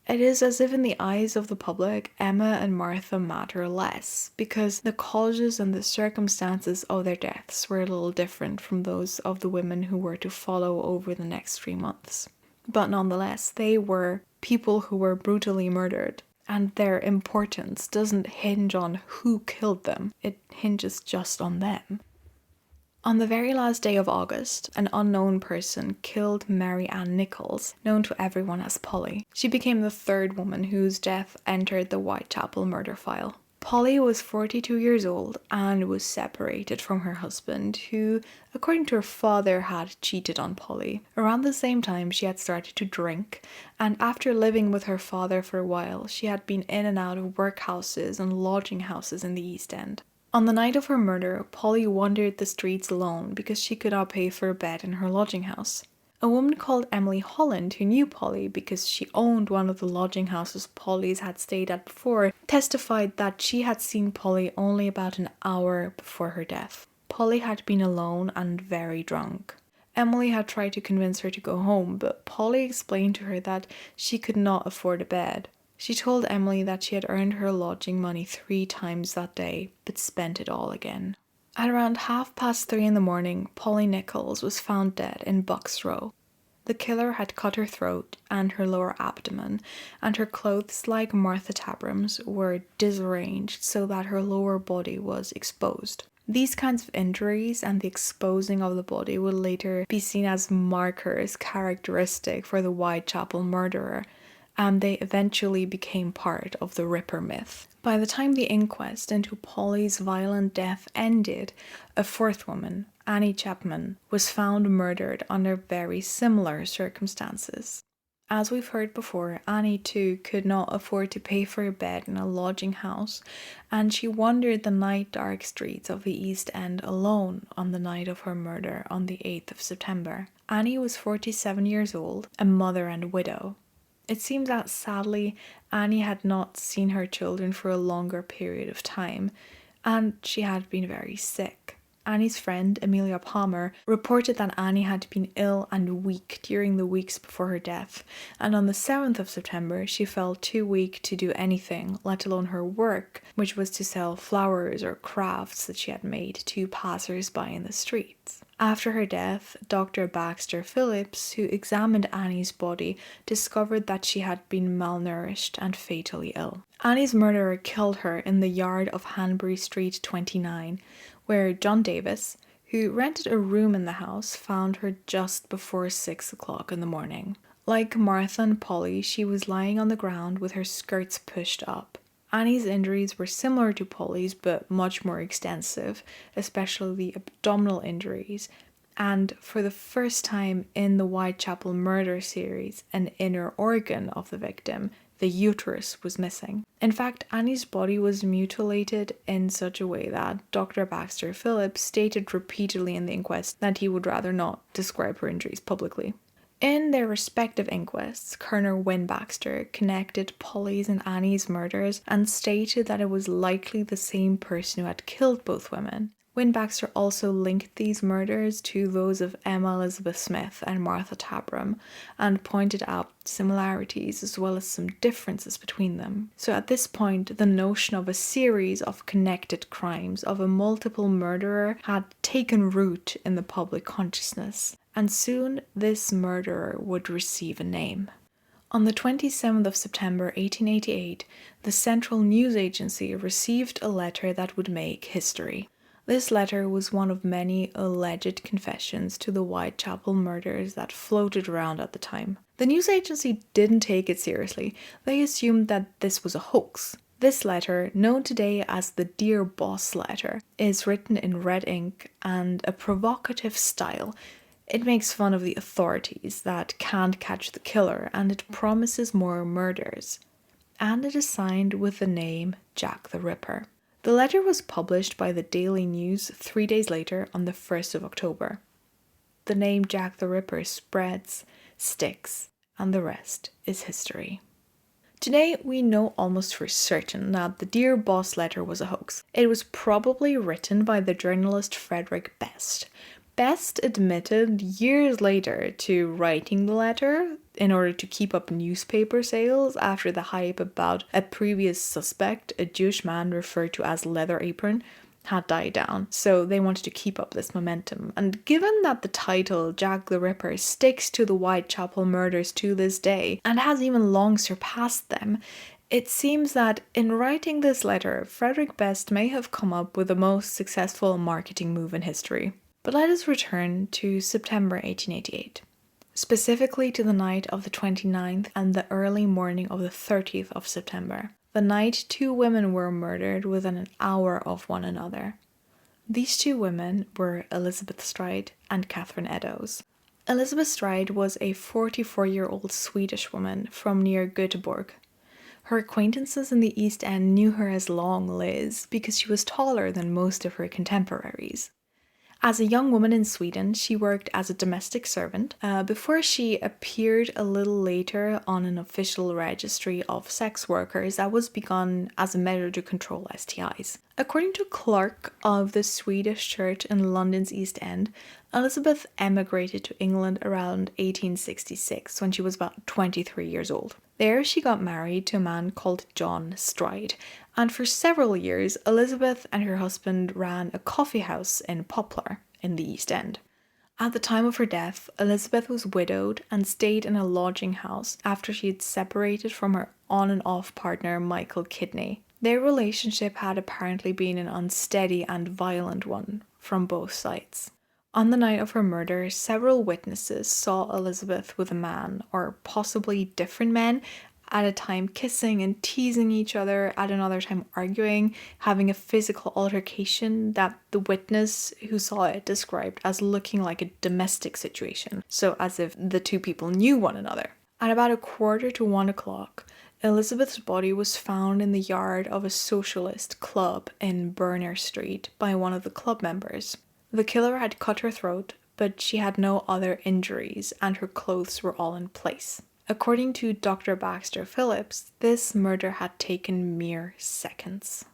It is as if in the eyes of the public, Emma and Martha matter less, because the causes and the circumstances of their deaths were a little different from those of the women who were to follow over the next 3 months. But nonetheless, they were people who were brutally murdered, and their importance doesn't hinge on who killed them, it hinges just on them. On the very last day of August, an unknown person killed Mary Ann Nichols, known to everyone as Polly. She became the third woman whose death entered the Whitechapel murder file. Polly was 42 years old and was separated from her husband, who, according to her father, had cheated on Polly. Around the same time, she had started to drink, and after living with her father for a while, she had been in and out of workhouses and lodging houses in the East End. On the night of her murder, Polly wandered the streets alone because she could not pay for a bed in her lodging house. A woman called Emily Holland, who knew Polly because she owned one of the lodging houses Polly's had stayed at before, testified that she had seen Polly only about an hour before her death. Polly had been alone and very drunk. Emily had tried to convince her to go home, but Polly explained to her that she could not afford a bed. She told Emily that she had earned her lodging money 3 times that day, but spent it all again. At around 3:30 in the morning, Polly Nichols was found dead in Bucks Row. The killer had cut her throat and her lower abdomen, and her clothes, like Martha Tabram's, were disarranged so that her lower body was exposed. These kinds of injuries and the exposing of the body would later be seen as markers characteristic for the Whitechapel murderer, and they eventually became part of the Ripper myth. By the time the inquest into Polly's violent death ended, a fourth woman, Annie Chapman, was found murdered under very similar circumstances. As we've heard before, Annie too could not afford to pay for a bed in a lodging house, and she wandered the night dark streets of the East End alone on the night of her murder on the 8th of September. Annie was 47 years old, a mother and widow. It seems that sadly Annie had not seen her children for a longer period of time, and she had been very sick. Annie's friend, Amelia Palmer, reported that Annie had been ill and weak during the weeks before her death, and on the 7th of September she felt too weak to do anything, let alone her work, which was to sell flowers or crafts that she had made to passers-by in the streets. After her death, Dr. Baxter Phillips, who examined Annie's body, discovered that she had been malnourished and fatally ill. Annie's murderer killed her in the yard of Hanbury Street 29, where John Davis, who rented a room in the house, found her just before 6 o'clock in the morning. Like Martha and Polly, she was lying on the ground with her skirts pushed up. Annie's injuries were similar to Polly's but much more extensive, especially the abdominal injuries, And for the first time in the Whitechapel murder series, an inner organ of the victim, the uterus, was missing. In fact, Annie's body was mutilated in such a way that Dr. Baxter Phillips stated repeatedly in the inquest that he would rather not describe her injuries publicly. In their respective inquests, Colonel Wynne Baxter connected Polly's and Annie's murders and stated that it was likely the same person who had killed both women. Wynne Baxter also linked these murders to those of Emma Elizabeth Smith and Martha Tabram and pointed out similarities as well as some differences between them. So at this point, the notion of a series of connected crimes of a multiple murderer had taken root in the public consciousness, and soon this murderer would receive a name. On the 27th of September 1888, the Central News Agency received a letter that would make history. This letter was one of many alleged confessions to the Whitechapel murders that floated around at the time. The news agency didn't take it seriously. They assumed that this was a hoax. This letter, known today as the Dear Boss letter, is written in red ink and a provocative style. It makes fun of the authorities that can't catch the killer, and it promises more murders. And it is signed with the name Jack the Ripper. The letter was published by the Daily News 3 days later on the 1st of October. The name Jack the Ripper spreads, sticks, and the rest is history. Today, we know almost for certain that the Dear Boss letter was a hoax. It was probably written by the journalist Frederick Best. Best admitted years later to writing the letter in order to keep up newspaper sales after the hype about a previous suspect, a Jewish man referred to as Leather Apron, had died down. So they wanted to keep up this momentum. And given that the title Jack the Ripper sticks to the Whitechapel murders to this day and has even long surpassed them, it seems that in writing this letter, Frederick Best may have come up with the most successful marketing move in history. But let us return to September 1888, specifically to the night of the 29th and the early morning of the 30th of September, the night 2 women were murdered within an hour of one another. These 2 women were Elizabeth Stride and Catherine Eddowes. Elizabeth Stride was a 44-year-old Swedish woman from near Göteborg. Her acquaintances in the East End knew her as Long Liz because she was taller than most of her contemporaries. As a young woman in Sweden, she worked as a domestic servant before she appeared a little later on an official registry of sex workers that was begun as a measure to control STIs. According to Clark of the Swedish Church in London's East End, Elizabeth emigrated to England around 1866 when she was about 23 years old. There she got married to a man called John Stride, and for several years Elizabeth and her husband ran a coffee house in Poplar in the East End. At the time of her death, Elizabeth was widowed and stayed in a lodging house after she had separated from her on and off partner Michael Kidney. Their relationship had apparently been an unsteady and violent one from both sides. On the night of her murder, several witnesses saw Elizabeth with a man, or possibly different men, at a time kissing and teasing each other, at another time arguing, having a physical altercation that the witness who saw it described as looking like a domestic situation, so as if the 2 people knew one another. At about 1:45, Elizabeth's body was found in the yard of a socialist club in Berner Street by one of the club members. The killer had cut her throat, but she had no other injuries and her clothes were all in place. According to Dr. Baxter Phillips, this murder had taken mere seconds.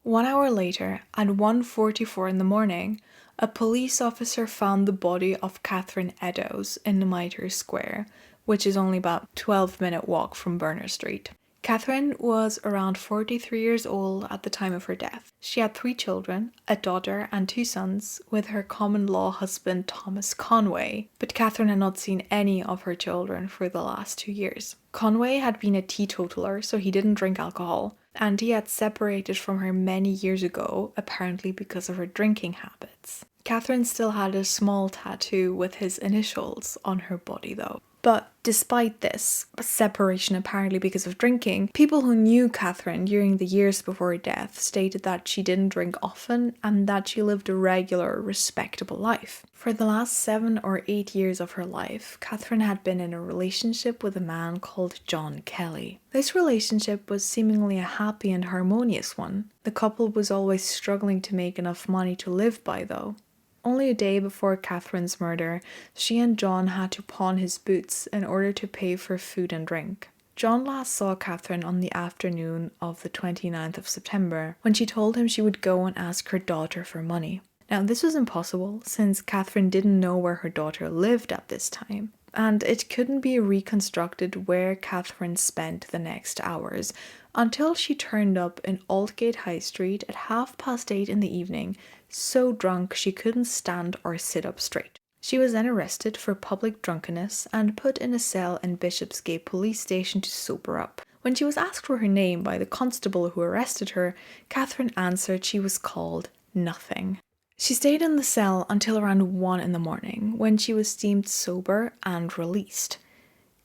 1 hour later, at 1:44 in the morning, a police officer found the body of Catherine Eddowes in Mitre Square, which is only about a 12-minute walk from Berner Street. Catherine was around 43 years old at the time of her death. She had 3 children, a daughter and 2 sons, with her common-law husband Thomas Conway, but Catherine had not seen any of her children for the last 2 years. Conway had been a teetotaler, so he didn't drink alcohol, and he had separated from her many years ago, apparently because of her drinking habits. Catherine still had a small tattoo with his initials on her body though. But despite this separation, apparently because of drinking, people who knew Catherine during the years before her death stated that she didn't drink often and that she lived a regular, respectable life. For the last 7 or 8 years of her life, Catherine had been in a relationship with a man called John Kelly. This relationship was seemingly a happy and harmonious one. The couple was always struggling to make enough money to live by, though. Only a day before Catherine's murder, she and John had to pawn his boots in order to pay for food and drink. John last saw Catherine on the afternoon of the 29th of September, when she told him she would go and ask her daughter for money. Now, this was impossible, since Catherine didn't know where her daughter lived at this time, and it couldn't be reconstructed where Catherine spent the next hours, until she turned up in Aldgate High Street at 8:30 in the evening, so drunk she couldn't stand or sit up straight. She was then arrested for public drunkenness and put in a cell in Bishopsgate Police Station to sober up. When she was asked for her name by the constable who arrested her, Catherine answered she was called Nothing. She stayed in the cell until around 1 in the morning, when she was deemed sober and released.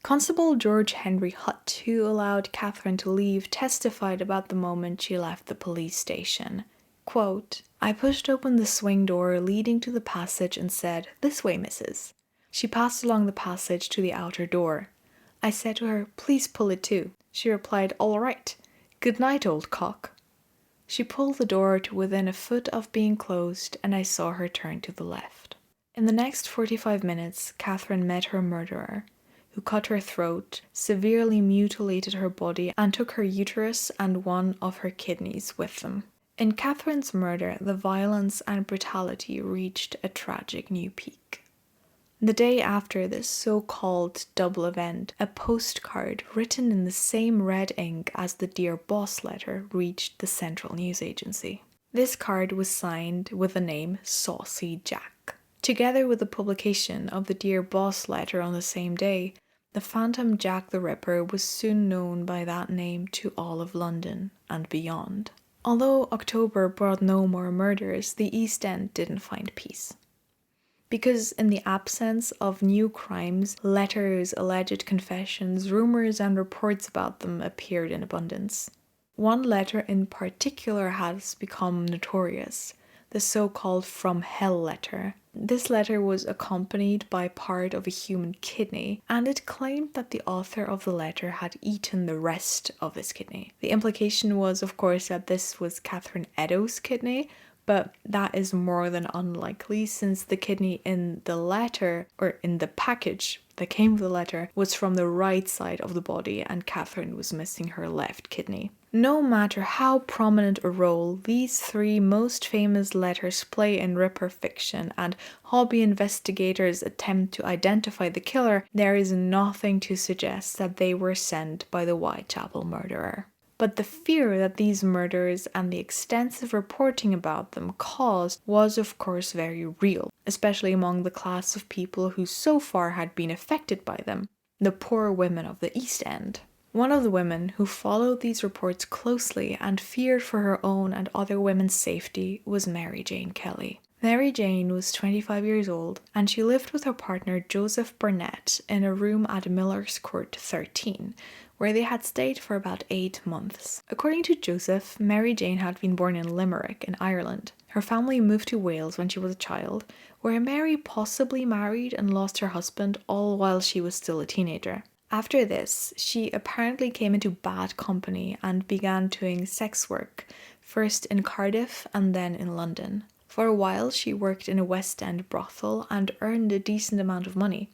Constable George Henry Hutt, who allowed Catherine to leave, testified about the moment she left the police station. Quote, "I pushed open the swing door leading to the passage and said, 'This way, missus.' She passed along the passage to the outer door. I said to her, 'Please pull it to.' She replied, 'All right. Good night, old cock.' She pulled the door to within a foot of being closed, and I saw her turn to the left." In the next 45 minutes, Catherine met her murderer, who cut her throat, severely mutilated her body, and took her uterus and one of her kidneys with them. In Catherine's murder, the violence and brutality reached a tragic new peak. The day after this so-called double event, a postcard written in the same red ink as the Dear Boss letter reached the Central News Agency. This card was signed with the name Saucy Jack. Together with the publication of the Dear Boss letter on the same day, the Phantom Jack the Ripper was soon known by that name to all of London and beyond. Although October brought no more murders, the East End didn't find peace. Because in the absence of new crimes, letters, alleged confessions, rumours and reports about them appeared in abundance. One letter in particular has become notorious, the so-called From Hell letter. This letter was accompanied by part of a human kidney, and it claimed that the author of the letter had eaten the rest of his kidney. The implication was, of course, that this was Catherine Eddowes' kidney, but that is more than unlikely, since the kidney in the letter, or in the package that came with the letter, was from the right side of the body, and Catherine was missing her left kidney. No matter how prominent a role these 3 most famous letters play in Ripper fiction and hobby investigators' attempt to identify the killer, there is nothing to suggest that they were sent by the Whitechapel murderer. But the fear that these murders and the extensive reporting about them caused was of course very real, especially among the class of people who so far had been affected by them, the poor women of the East End. One of the women who followed these reports closely and feared for her own and other women's safety was Mary Jane Kelly. Mary Jane was 25 years old, and she lived with her partner Joseph Burnett in a room at Miller's Court 13, where they had stayed for about 8 months. According to Joseph, Mary Jane had been born in Limerick in Ireland. Her family moved to Wales when she was a child, where Mary possibly married and lost her husband all while she was still a teenager. After this, she apparently came into bad company and began doing sex work, first in Cardiff and then in London. For a while, she worked in a West End brothel and earned a decent amount of money.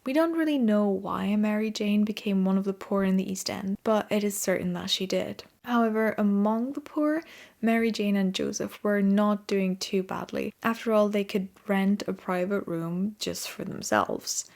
We don't really know why Mary Jane became one of the poor in the East End, but it is certain that she did. However, among the poor, Mary Jane and Joseph were not doing too badly. After all, they could rent a private room just for themselves.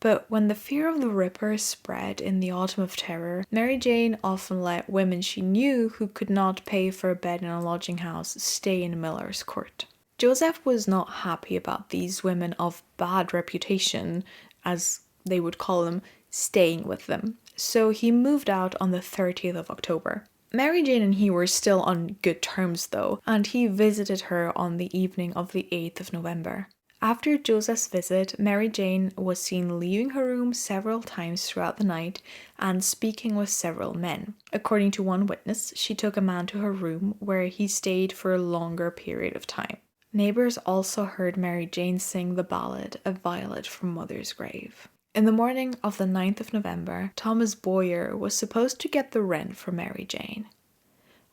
But when the fear of the Ripper spread in the Autumn of Terror, Mary Jane often let women she knew who could not pay for a bed in a lodging house stay in Miller's Court. Joseph was not happy about these women of bad reputation, as they would call them, staying with them, so he moved out on the 30th of October. Mary Jane and he were still on good terms though, and he visited her on the evening of the 8th of November. After Joseph's visit, Mary Jane was seen leaving her room several times throughout the night and speaking with several men. According to one witness, she took a man to her room where he stayed for a longer period of time. Neighbours also heard Mary Jane sing the ballad "A Violet from Mother's Grave." In the morning of the 9th of November, Thomas Boyer was supposed to get the rent for Mary Jane.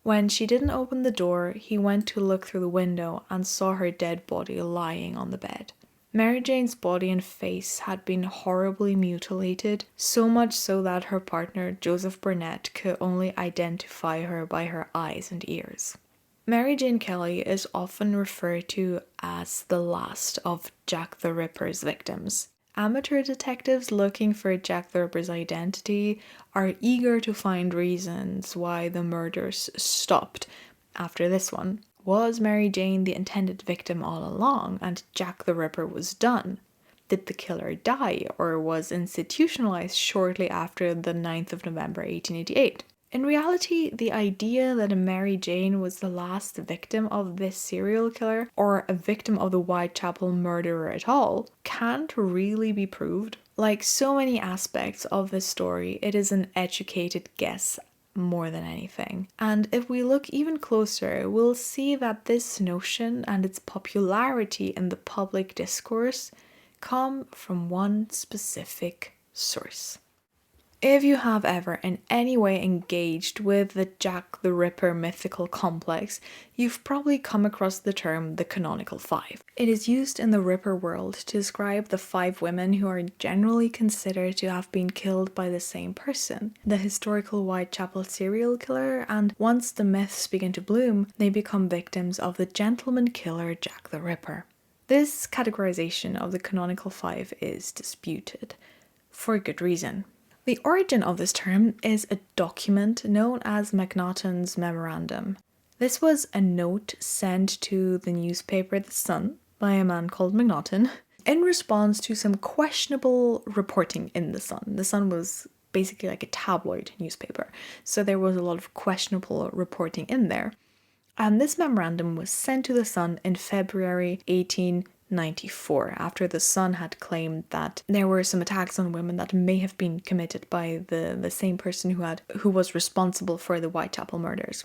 When she didn't open the door, he went to look through the window and saw her dead body lying on the bed. Mary Jane's body and face had been horribly mutilated, so much so that her partner, Joseph Burnett, could only identify her by her eyes and ears. Mary Jane Kelly is often referred to as the last of Jack the Ripper's victims. Amateur detectives looking for Jack the Ripper's identity are eager to find reasons why the murders stopped after this one. Was Mary Jane the intended victim all along and Jack the Ripper was done? Did the killer die or was institutionalized shortly after the 9th of November 1888? In reality, the idea that Mary Jane was the last victim of this serial killer, or a victim of the Whitechapel murderer at all, can't really be proved. Like so many aspects of this story, it is an educated guess more than anything. And if we look even closer, we'll see that this notion and its popularity in the public discourse come from one specific source. If you have ever in any way engaged with the Jack the Ripper mythical complex, you've probably come across the term the canonical five. It is used in the Ripper world to describe the 5 women who are generally considered to have been killed by the same person, the historical Whitechapel serial killer, and once the myths begin to bloom, they become victims of the gentleman killer Jack the Ripper. This categorization of the canonical 5 is disputed, for good reason. The origin of this term is a document known as Macnaghten's Memorandum. This was a note sent to the newspaper The Sun by a man called Macnaghten in response to some questionable reporting in The Sun. The Sun was basically like a tabloid newspaper, so there was a lot of questionable reporting in there. And this memorandum was sent to The Sun in February 1894, after The Sun had claimed that there were some attacks on women that may have been committed by the same person who was responsible for the Whitechapel murders.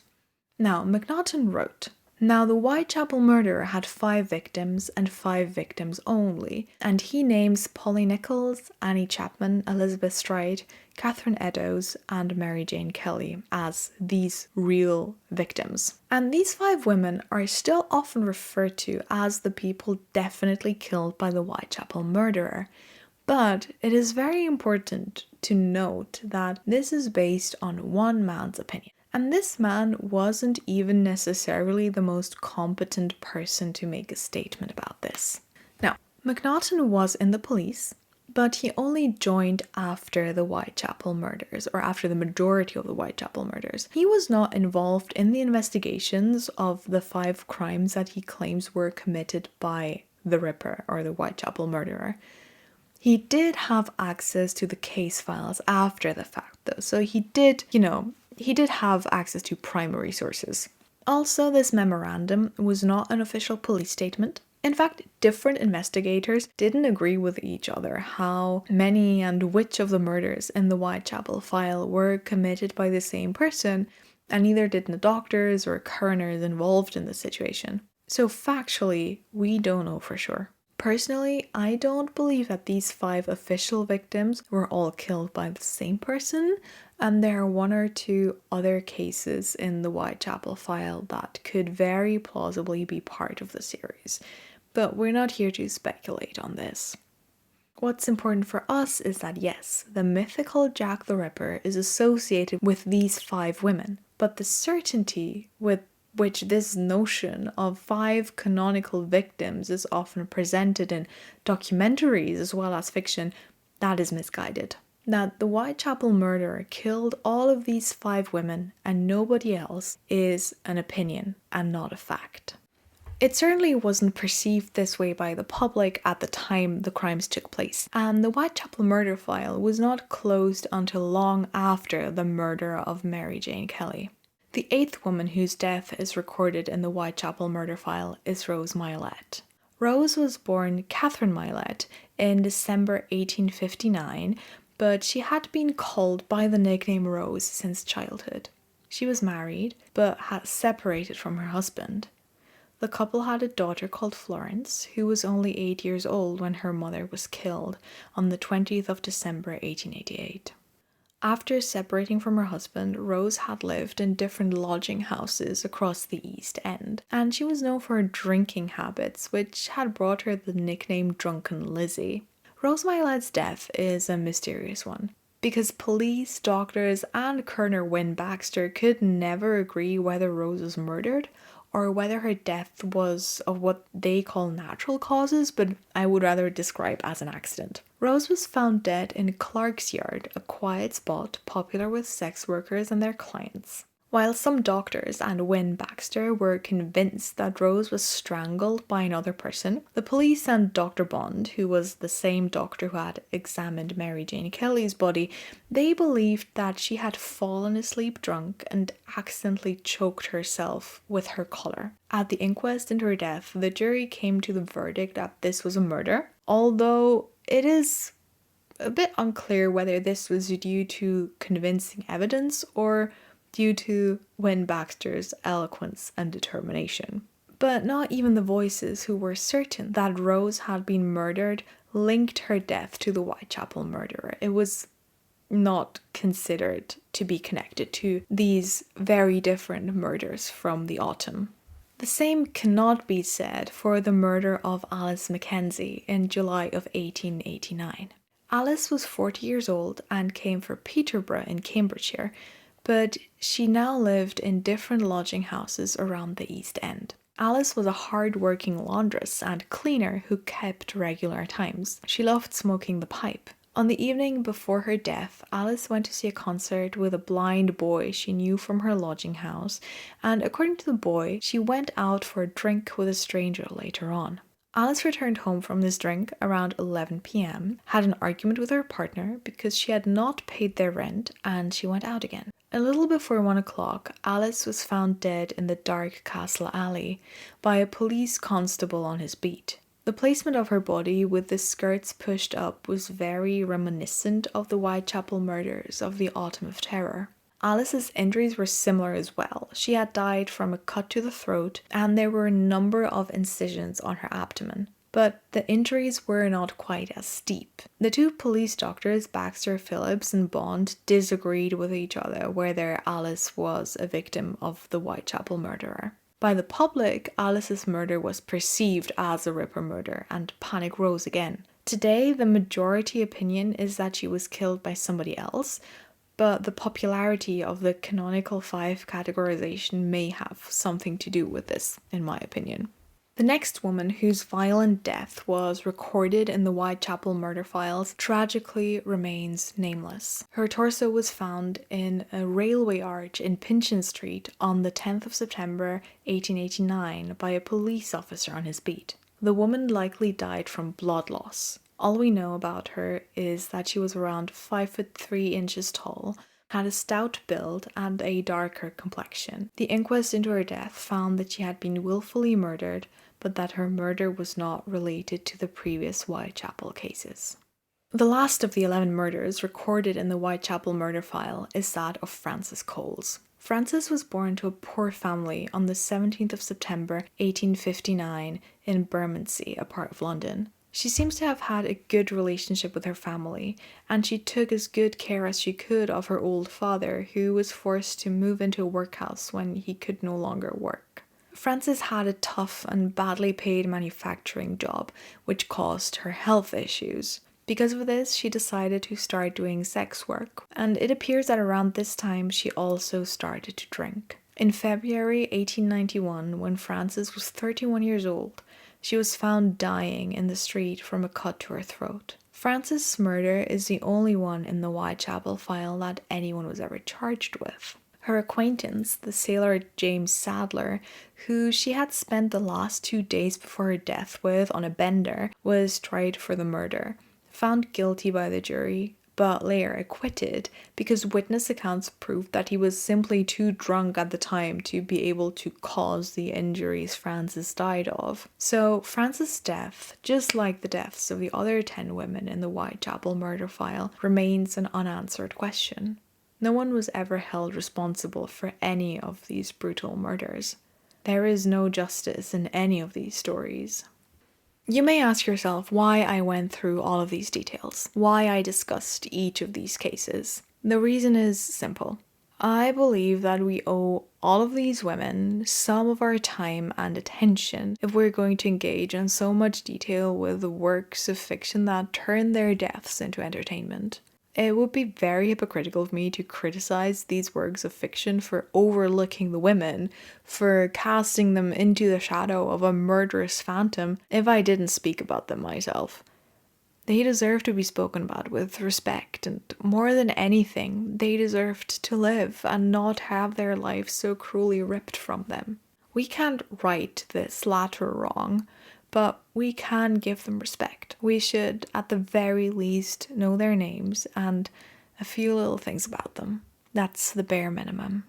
Now, Macnaghten wrote, "Now the Whitechapel murderer had 5 victims and 5 victims only, and he names Polly Nichols, Annie Chapman, Elizabeth Stride, Catherine Eddowes, and Mary Jane Kelly as these real victims. And these 5 women are still often referred to as the people definitely killed by the Whitechapel murderer. But it is very important to note that this is based on one man's opinion. And this man wasn't even necessarily the most competent person to make a statement about this. Now, Macnaghten was in the police, but he only joined after the Whitechapel murders, or after the majority of the Whitechapel murders. He was not involved in the investigations of the 5 crimes that he claims were committed by the Ripper, or the Whitechapel murderer. He did have access to the case files after the fact, though, so he did have access to primary sources. Also, this memorandum was not an official police statement. In fact, different investigators didn't agree with each other how many and which of the murders in the Whitechapel file were committed by the same person, and neither did the doctors or coroners involved in the situation. So factually, we don't know for sure. Personally, I don't believe that these 5 official victims were all killed by the same person, and there are 1 or 2 other cases in the Whitechapel file that could very plausibly be part of the series, but we're not here to speculate on this. What's important for us is that yes, the mythical Jack the Ripper is associated with these 5 women, but the certainty with which this notion of 5 canonical victims is often presented in documentaries as well as fiction, that is misguided. That the Whitechapel murderer killed all of these 5 women and nobody else is an opinion and not a fact. It certainly wasn't perceived this way by the public at the time the crimes took place, and the Whitechapel murder file was not closed until long after the murder of Mary Jane Kelly. The 8th woman whose death is recorded in the Whitechapel murder file is Rose Mylett. Rose was born Catherine Milet in December 1859, but she had been called by the nickname Rose since childhood. She was married, but had separated from her husband. The couple had a daughter called Florence, who was only 8 years old when her mother was killed on the 20th of December 1888. After separating from her husband, Rose had lived in different lodging houses across the East End, and she was known for her drinking habits, which had brought her the nickname Drunken Lizzie. Rose Milet's death is a mysterious one, because police, doctors, and Coroner Wynne Baxter could never agree whether Rose was murdered or whether her death was of what they call natural causes, but I would rather describe as an accident. Rose was found dead in Clark's Yard, a quiet spot popular with sex workers and their clients. While some doctors and Wynne Baxter were convinced that Rose was strangled by another person, the police and Dr. Bond, who was the same doctor who had examined Mary Jane Kelly's body, they believed that she had fallen asleep drunk and accidentally choked herself with her collar. At the inquest into her death, the jury came to the verdict that this was a murder, although it is a bit unclear whether this was due to convincing evidence or due to Wynne Baxter's eloquence and determination. But not even the voices who were certain that Rose had been murdered linked her death to the Whitechapel murderer. It was not considered to be connected to these very different murders from the autumn. The same cannot be said for the murder of Alice Mackenzie in July of 1889. Alice was 40 years old and came from Peterborough in Cambridgeshire, but she now lived in different lodging houses around the East End. Alice was a hard-working laundress and cleaner who kept regular times. She loved smoking the pipe. On the evening before her death, Alice went to see a concert with a blind boy she knew from her lodging house, and according to the boy, she went out for a drink with a stranger later on. Alice returned home from this drink around 11 p.m, had an argument with her partner because she had not paid their rent, and she went out again. A little before 1 o'clock, Alice was found dead in the dark Castle Alley by a police constable on his beat. The placement of her body with the skirts pushed up was very reminiscent of the Whitechapel murders of the Autumn of Terror. Alice's injuries were similar as well. She had died from a cut to the throat, and there were a number of incisions on her abdomen. But the injuries were not quite as steep. The two police doctors, Baxter, Phillips, and Bond, disagreed with each other whether Alice was a victim of the Whitechapel murderer. By the public, Alice's murder was perceived as a Ripper murder, and panic rose again. Today, the majority opinion is that she was killed by somebody else, but the popularity of the canonical 5 categorization may have something to do with this, in my opinion. The next woman whose violent death was recorded in the Whitechapel murder files tragically remains nameless. Her torso was found in a railway arch in Pinchin Street on the 10th of September 1889 by a police officer on his beat. The woman likely died from blood loss. All we know about her is that she was around 5'3" tall, had a stout build and a darker complexion. The inquest into her death found that she had been willfully murdered, but that her murder was not related to the previous Whitechapel cases. The last of the 11 murders recorded in the Whitechapel murder file is that of Frances Coles. Frances was born to a poor family on the 17th of September 1859 in Bermondsey, a part of London. She seems to have had a good relationship with her family, and she took as good care as she could of her old father, who was forced to move into a workhouse when he could no longer work. Frances had a tough and badly paid manufacturing job, which caused her health issues. Because of this, she decided to start doing sex work, and it appears that around this time she also started to drink. In February 1891, when Frances was 31 years old, she was found dying in the street from a cut to her throat. Frances' murder is the only one in the Whitechapel file that anyone was ever charged with. Her acquaintance, the sailor James Sadler, who she had spent the last 2 days before her death with on a bender, was tried for the murder. Found guilty by the jury, but later acquitted because witness accounts proved that he was simply too drunk at the time to be able to cause the injuries Frances died of. So Frances' death, just like the deaths of the other 10 women in the Whitechapel murder file, remains an unanswered question. No one was ever held responsible for any of these brutal murders. There is no justice in any of these stories. You may ask yourself why I went through all of these details, why I discussed each of these cases. The reason is simple. I believe that we owe all of these women some of our time and attention if we're going to engage in so much detail with the works of fiction that turn their deaths into entertainment. It would be very hypocritical of me to criticize these works of fiction for overlooking the women, for casting them into the shadow of a murderous phantom if I didn't speak about them myself. They deserve to be spoken about with respect, and more than anything, they deserved to live and not have their lives so cruelly ripped from them. We can't right this latter wrong, but we can give them respect. We should, at the very least, know their names and a few little things about them. That's the bare minimum.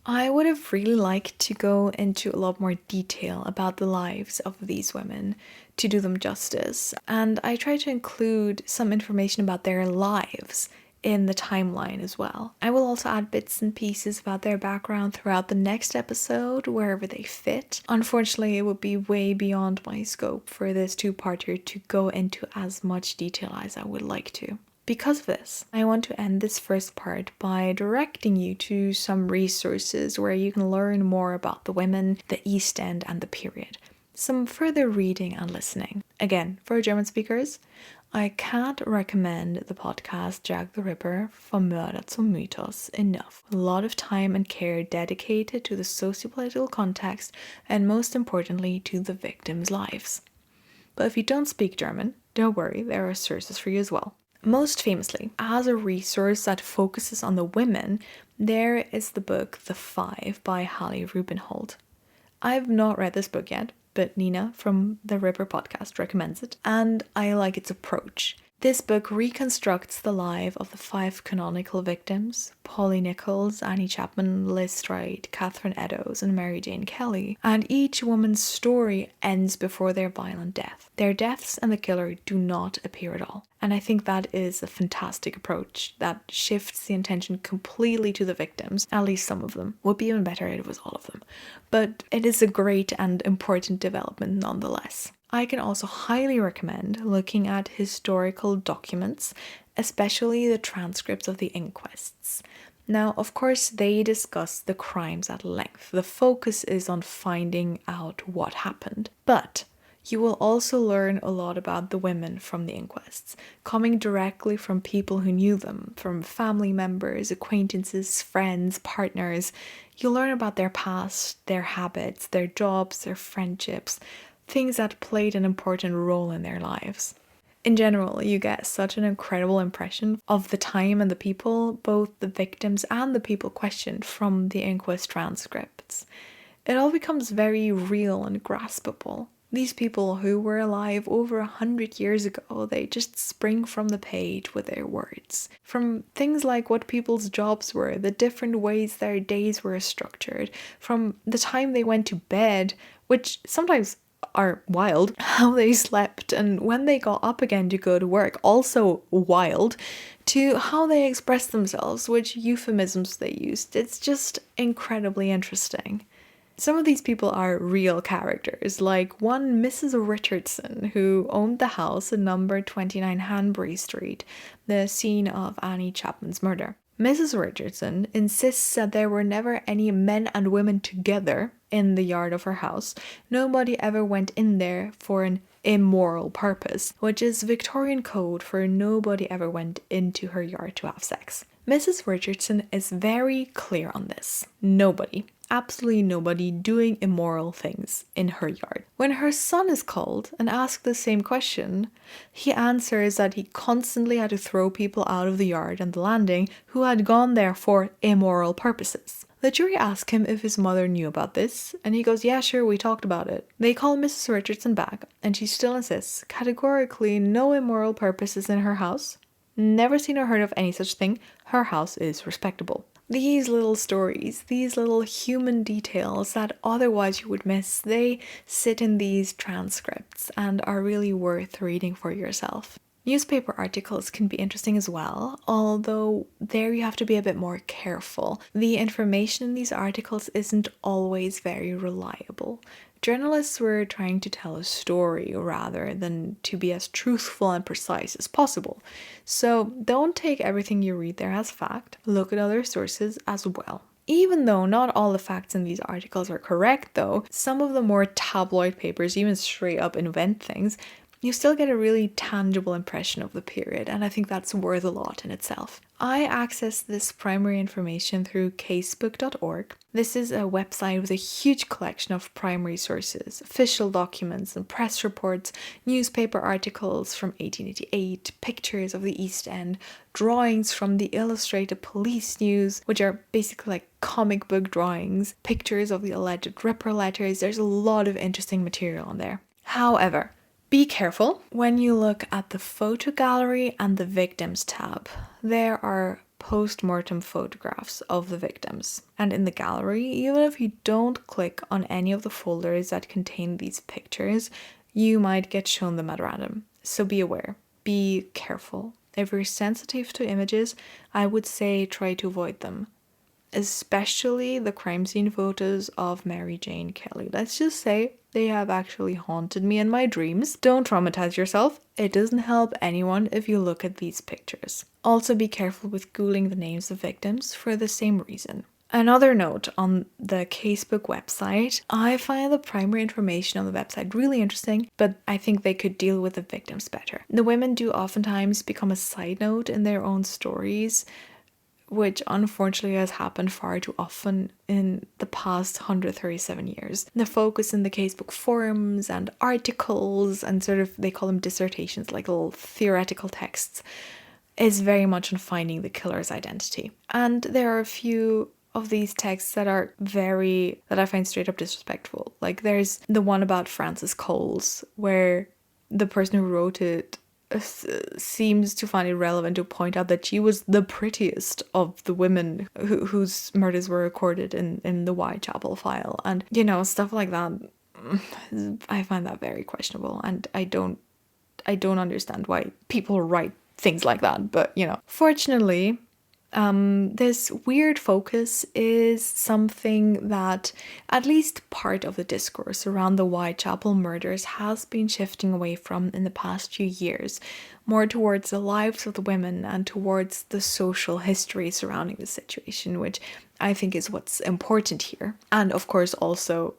I would have really liked to go into a lot more detail about the lives of these women to do them justice, and I try to include some information about their lives in the timeline as well. I will also add bits and pieces about their background throughout the next episode, wherever they fit. Unfortunately, it would be way beyond my scope for this two-parter to go into as much detail as I would like to. Because of this, I want to end this first part by directing you to some resources where you can learn more about the women, the East End, and the period. Some further reading and listening. Again, for German speakers, I can't recommend the podcast Jack the Ripper, Vom Mörder zum Mythos enough. A lot of time and care dedicated to the sociopolitical context and most importantly to the victims' lives. But if you don't speak German, don't worry, there are sources for you as well. Most famously, as a resource that focuses on the women, there is the book The Five by Hallie Rubenhold. I've not read this book yet, but Nina from the Ripper podcast recommends it, and I like its approach. This book reconstructs the life of the 5 canonical victims, Polly Nichols, Annie Chapman, Liz Stride, Catherine Eddowes, and Mary Jane Kelly, and each woman's story ends before their violent death. Their deaths and the killer do not appear at all, and I think that is a fantastic approach that shifts the attention completely to the victims, at least some of them. Would be even better if it was all of them, but it is a great and important development nonetheless. I can also highly recommend looking at historical documents, especially the transcripts of the inquests. Now, of course, they discuss the crimes at length. The focus is on finding out what happened. But you will also learn a lot about the women from the inquests, coming directly from people who knew them, from family members, acquaintances, friends, partners. You'll learn about their past, their habits, their jobs, their friendships, things that played an important role in their lives. In general, you get such an incredible impression of the time and the people, both the victims and the people questioned from the inquest transcripts. It all becomes very real and graspable. These people who were alive over 100 years ago, they just spring from the page with their words. From things like what people's jobs were, the different ways their days were structured, from the time they went to bed, which sometimes are wild, how they slept and when they got up again to go to work, also wild, to how they expressed themselves, which euphemisms they used. It's just incredibly interesting. Some of these people are real characters, like one Mrs. Richardson, who owned the house at number 29 Hanbury Street, the scene of Annie Chapman's murder. Mrs. Richardson insists that there were never any men and women together in the yard of her house. Nobody ever went in there for an immoral purpose, which is Victorian code for nobody ever went into her yard to have sex. Mrs. Richardson is very clear on this. Nobody, absolutely nobody, doing immoral things in her yard. When her son is called and asked the same question, he answers that he constantly had to throw people out of the yard and the landing who had gone there for immoral purposes. The jury ask him if his mother knew about this, and he goes, yeah, sure, we talked about it. They call Mrs. Richardson back, and she still insists categorically no immoral purposes in her house. Never seen or heard of any such thing. Her house is respectable. These little stories, these little human details that otherwise you would miss, they sit in these transcripts and are really worth reading for yourself. Newspaper articles can be interesting as well, although there you have to be a bit more careful. The information in these articles isn't always very reliable. Journalists were trying to tell a story rather than to be as truthful and precise as possible. So don't take everything you read there as fact, look at other sources as well. Even though not all the facts in these articles are correct though, some of the more tabloid papers even straight up invent things, you still get a really tangible impression of the period, and I think that's worth a lot in itself. I access this primary information through casebook.org. This is a website with a huge collection of primary sources, official documents and press reports, newspaper articles from 1888, pictures of the East End, drawings from the illustrated police news, which are basically like comic book drawings, pictures of the alleged Ripper letters. There's a lot of interesting material on there. However, be careful when you look at the photo gallery and the victims tab. There are post-mortem photographs of the victims. And in the gallery, even if you don't click on any of the folders that contain these pictures, you might get shown them at random. So be aware, be careful. If you're sensitive to images, I would say try to avoid them. Especially the crime scene photos of Mary Jane Kelly. Let's just say they have actually haunted me in my dreams. Don't traumatize yourself. It doesn't help anyone if you look at these pictures. Also be careful with Googling the names of victims for the same reason. Another note on the Casebook website, I find the primary information on the website really interesting, but I think they could deal with the victims better. The women do oftentimes become a side note in their own stories, which unfortunately has happened far too often in the past 137 years. The focus in the casebook forums and articles and sort of, they call them dissertations, like little theoretical texts, is very much on finding the killer's identity. And there are a few of these texts that I find straight up disrespectful. Like there's the one about Frances Coles, where the person who wrote it seems to find it relevant to point out that she was the prettiest of the women whose murders were recorded in the Whitechapel file, and stuff like that. I find that very questionable, and I don't understand why people write things like that. But fortunately, this weird focus is something that at least part of the discourse around the Whitechapel murders has been shifting away from in the past few years, more towards the lives of the women and towards the social history surrounding the situation, which I think is what's important here. And of course also,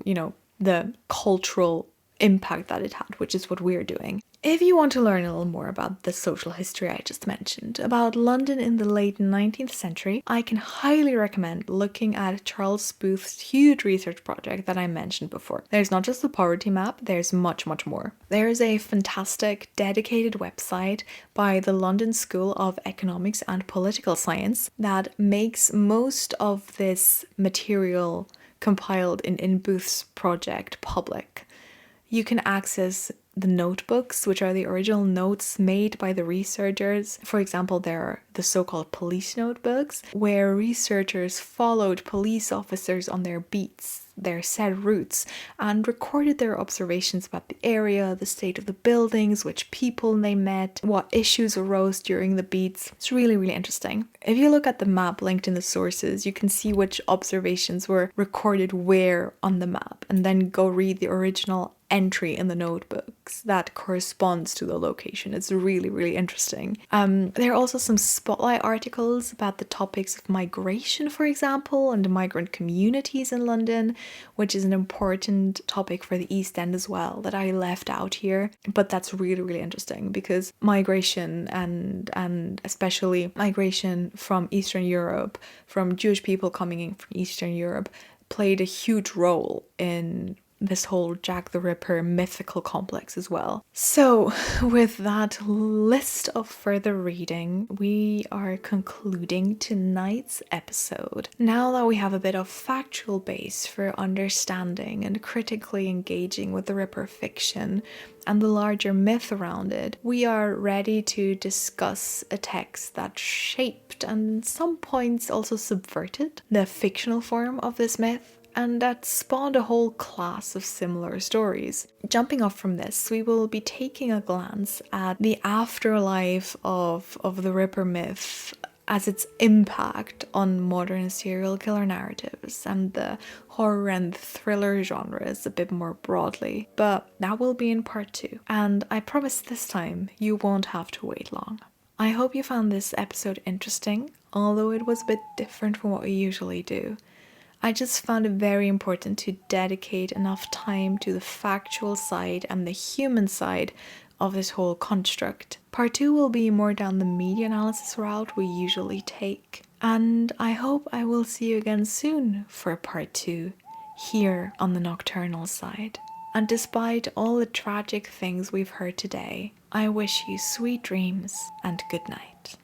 the cultural impact that it had, which is what we're doing. If you want to learn a little more about the social history I just mentioned, about London in the late 19th century, I can highly recommend looking at Charles Booth's huge research project that I mentioned before. There's not just the poverty map, there's much, much more. There is a fantastic dedicated website by the London School of Economics and Political Science that makes most of this material compiled in Booth's project public. You can access the notebooks, which are the original notes made by the researchers. For example, there are the so-called police notebooks, where researchers followed police officers on their beats, their set routes, and recorded their observations about the area, the state of the buildings, which people they met, what issues arose during the beats. It's really, really interesting. If you look at the map linked in the sources, you can see which observations were recorded where on the map, and then go read the original entry in the notebooks that corresponds to the location. It's really, really interesting. There are also some spotlight articles about the topics of migration, for example, and migrant communities in London, which is an important topic for the East End as well that I left out here. But that's really, really interesting because migration and especially migration from Eastern Europe, from Jewish people coming in from Eastern Europe, played a huge role in this whole Jack the Ripper mythical complex as well. So, with that list of further reading, we are concluding tonight's episode. Now that we have a bit of factual base for understanding and critically engaging with the Ripper fiction and the larger myth around it, we are ready to discuss a text that shaped and at some points also subverted the fictional form of this myth, and that spawned a whole class of similar stories. Jumping off from this, we will be taking a glance at the afterlife of the Ripper myth as its impact on modern serial killer narratives and the horror and thriller genres a bit more broadly. But that will be in part 2, and I promise this time you won't have to wait long. I hope you found this episode interesting, although it was a bit different from what we usually do. I just found it very important to dedicate enough time to the factual side and the human side of this whole construct. Part 2 will be more down the media analysis route we usually take. And I hope I will see you again soon for part 2 here on the nocturnal side. And despite all the tragic things we've heard today, I wish you sweet dreams and good night.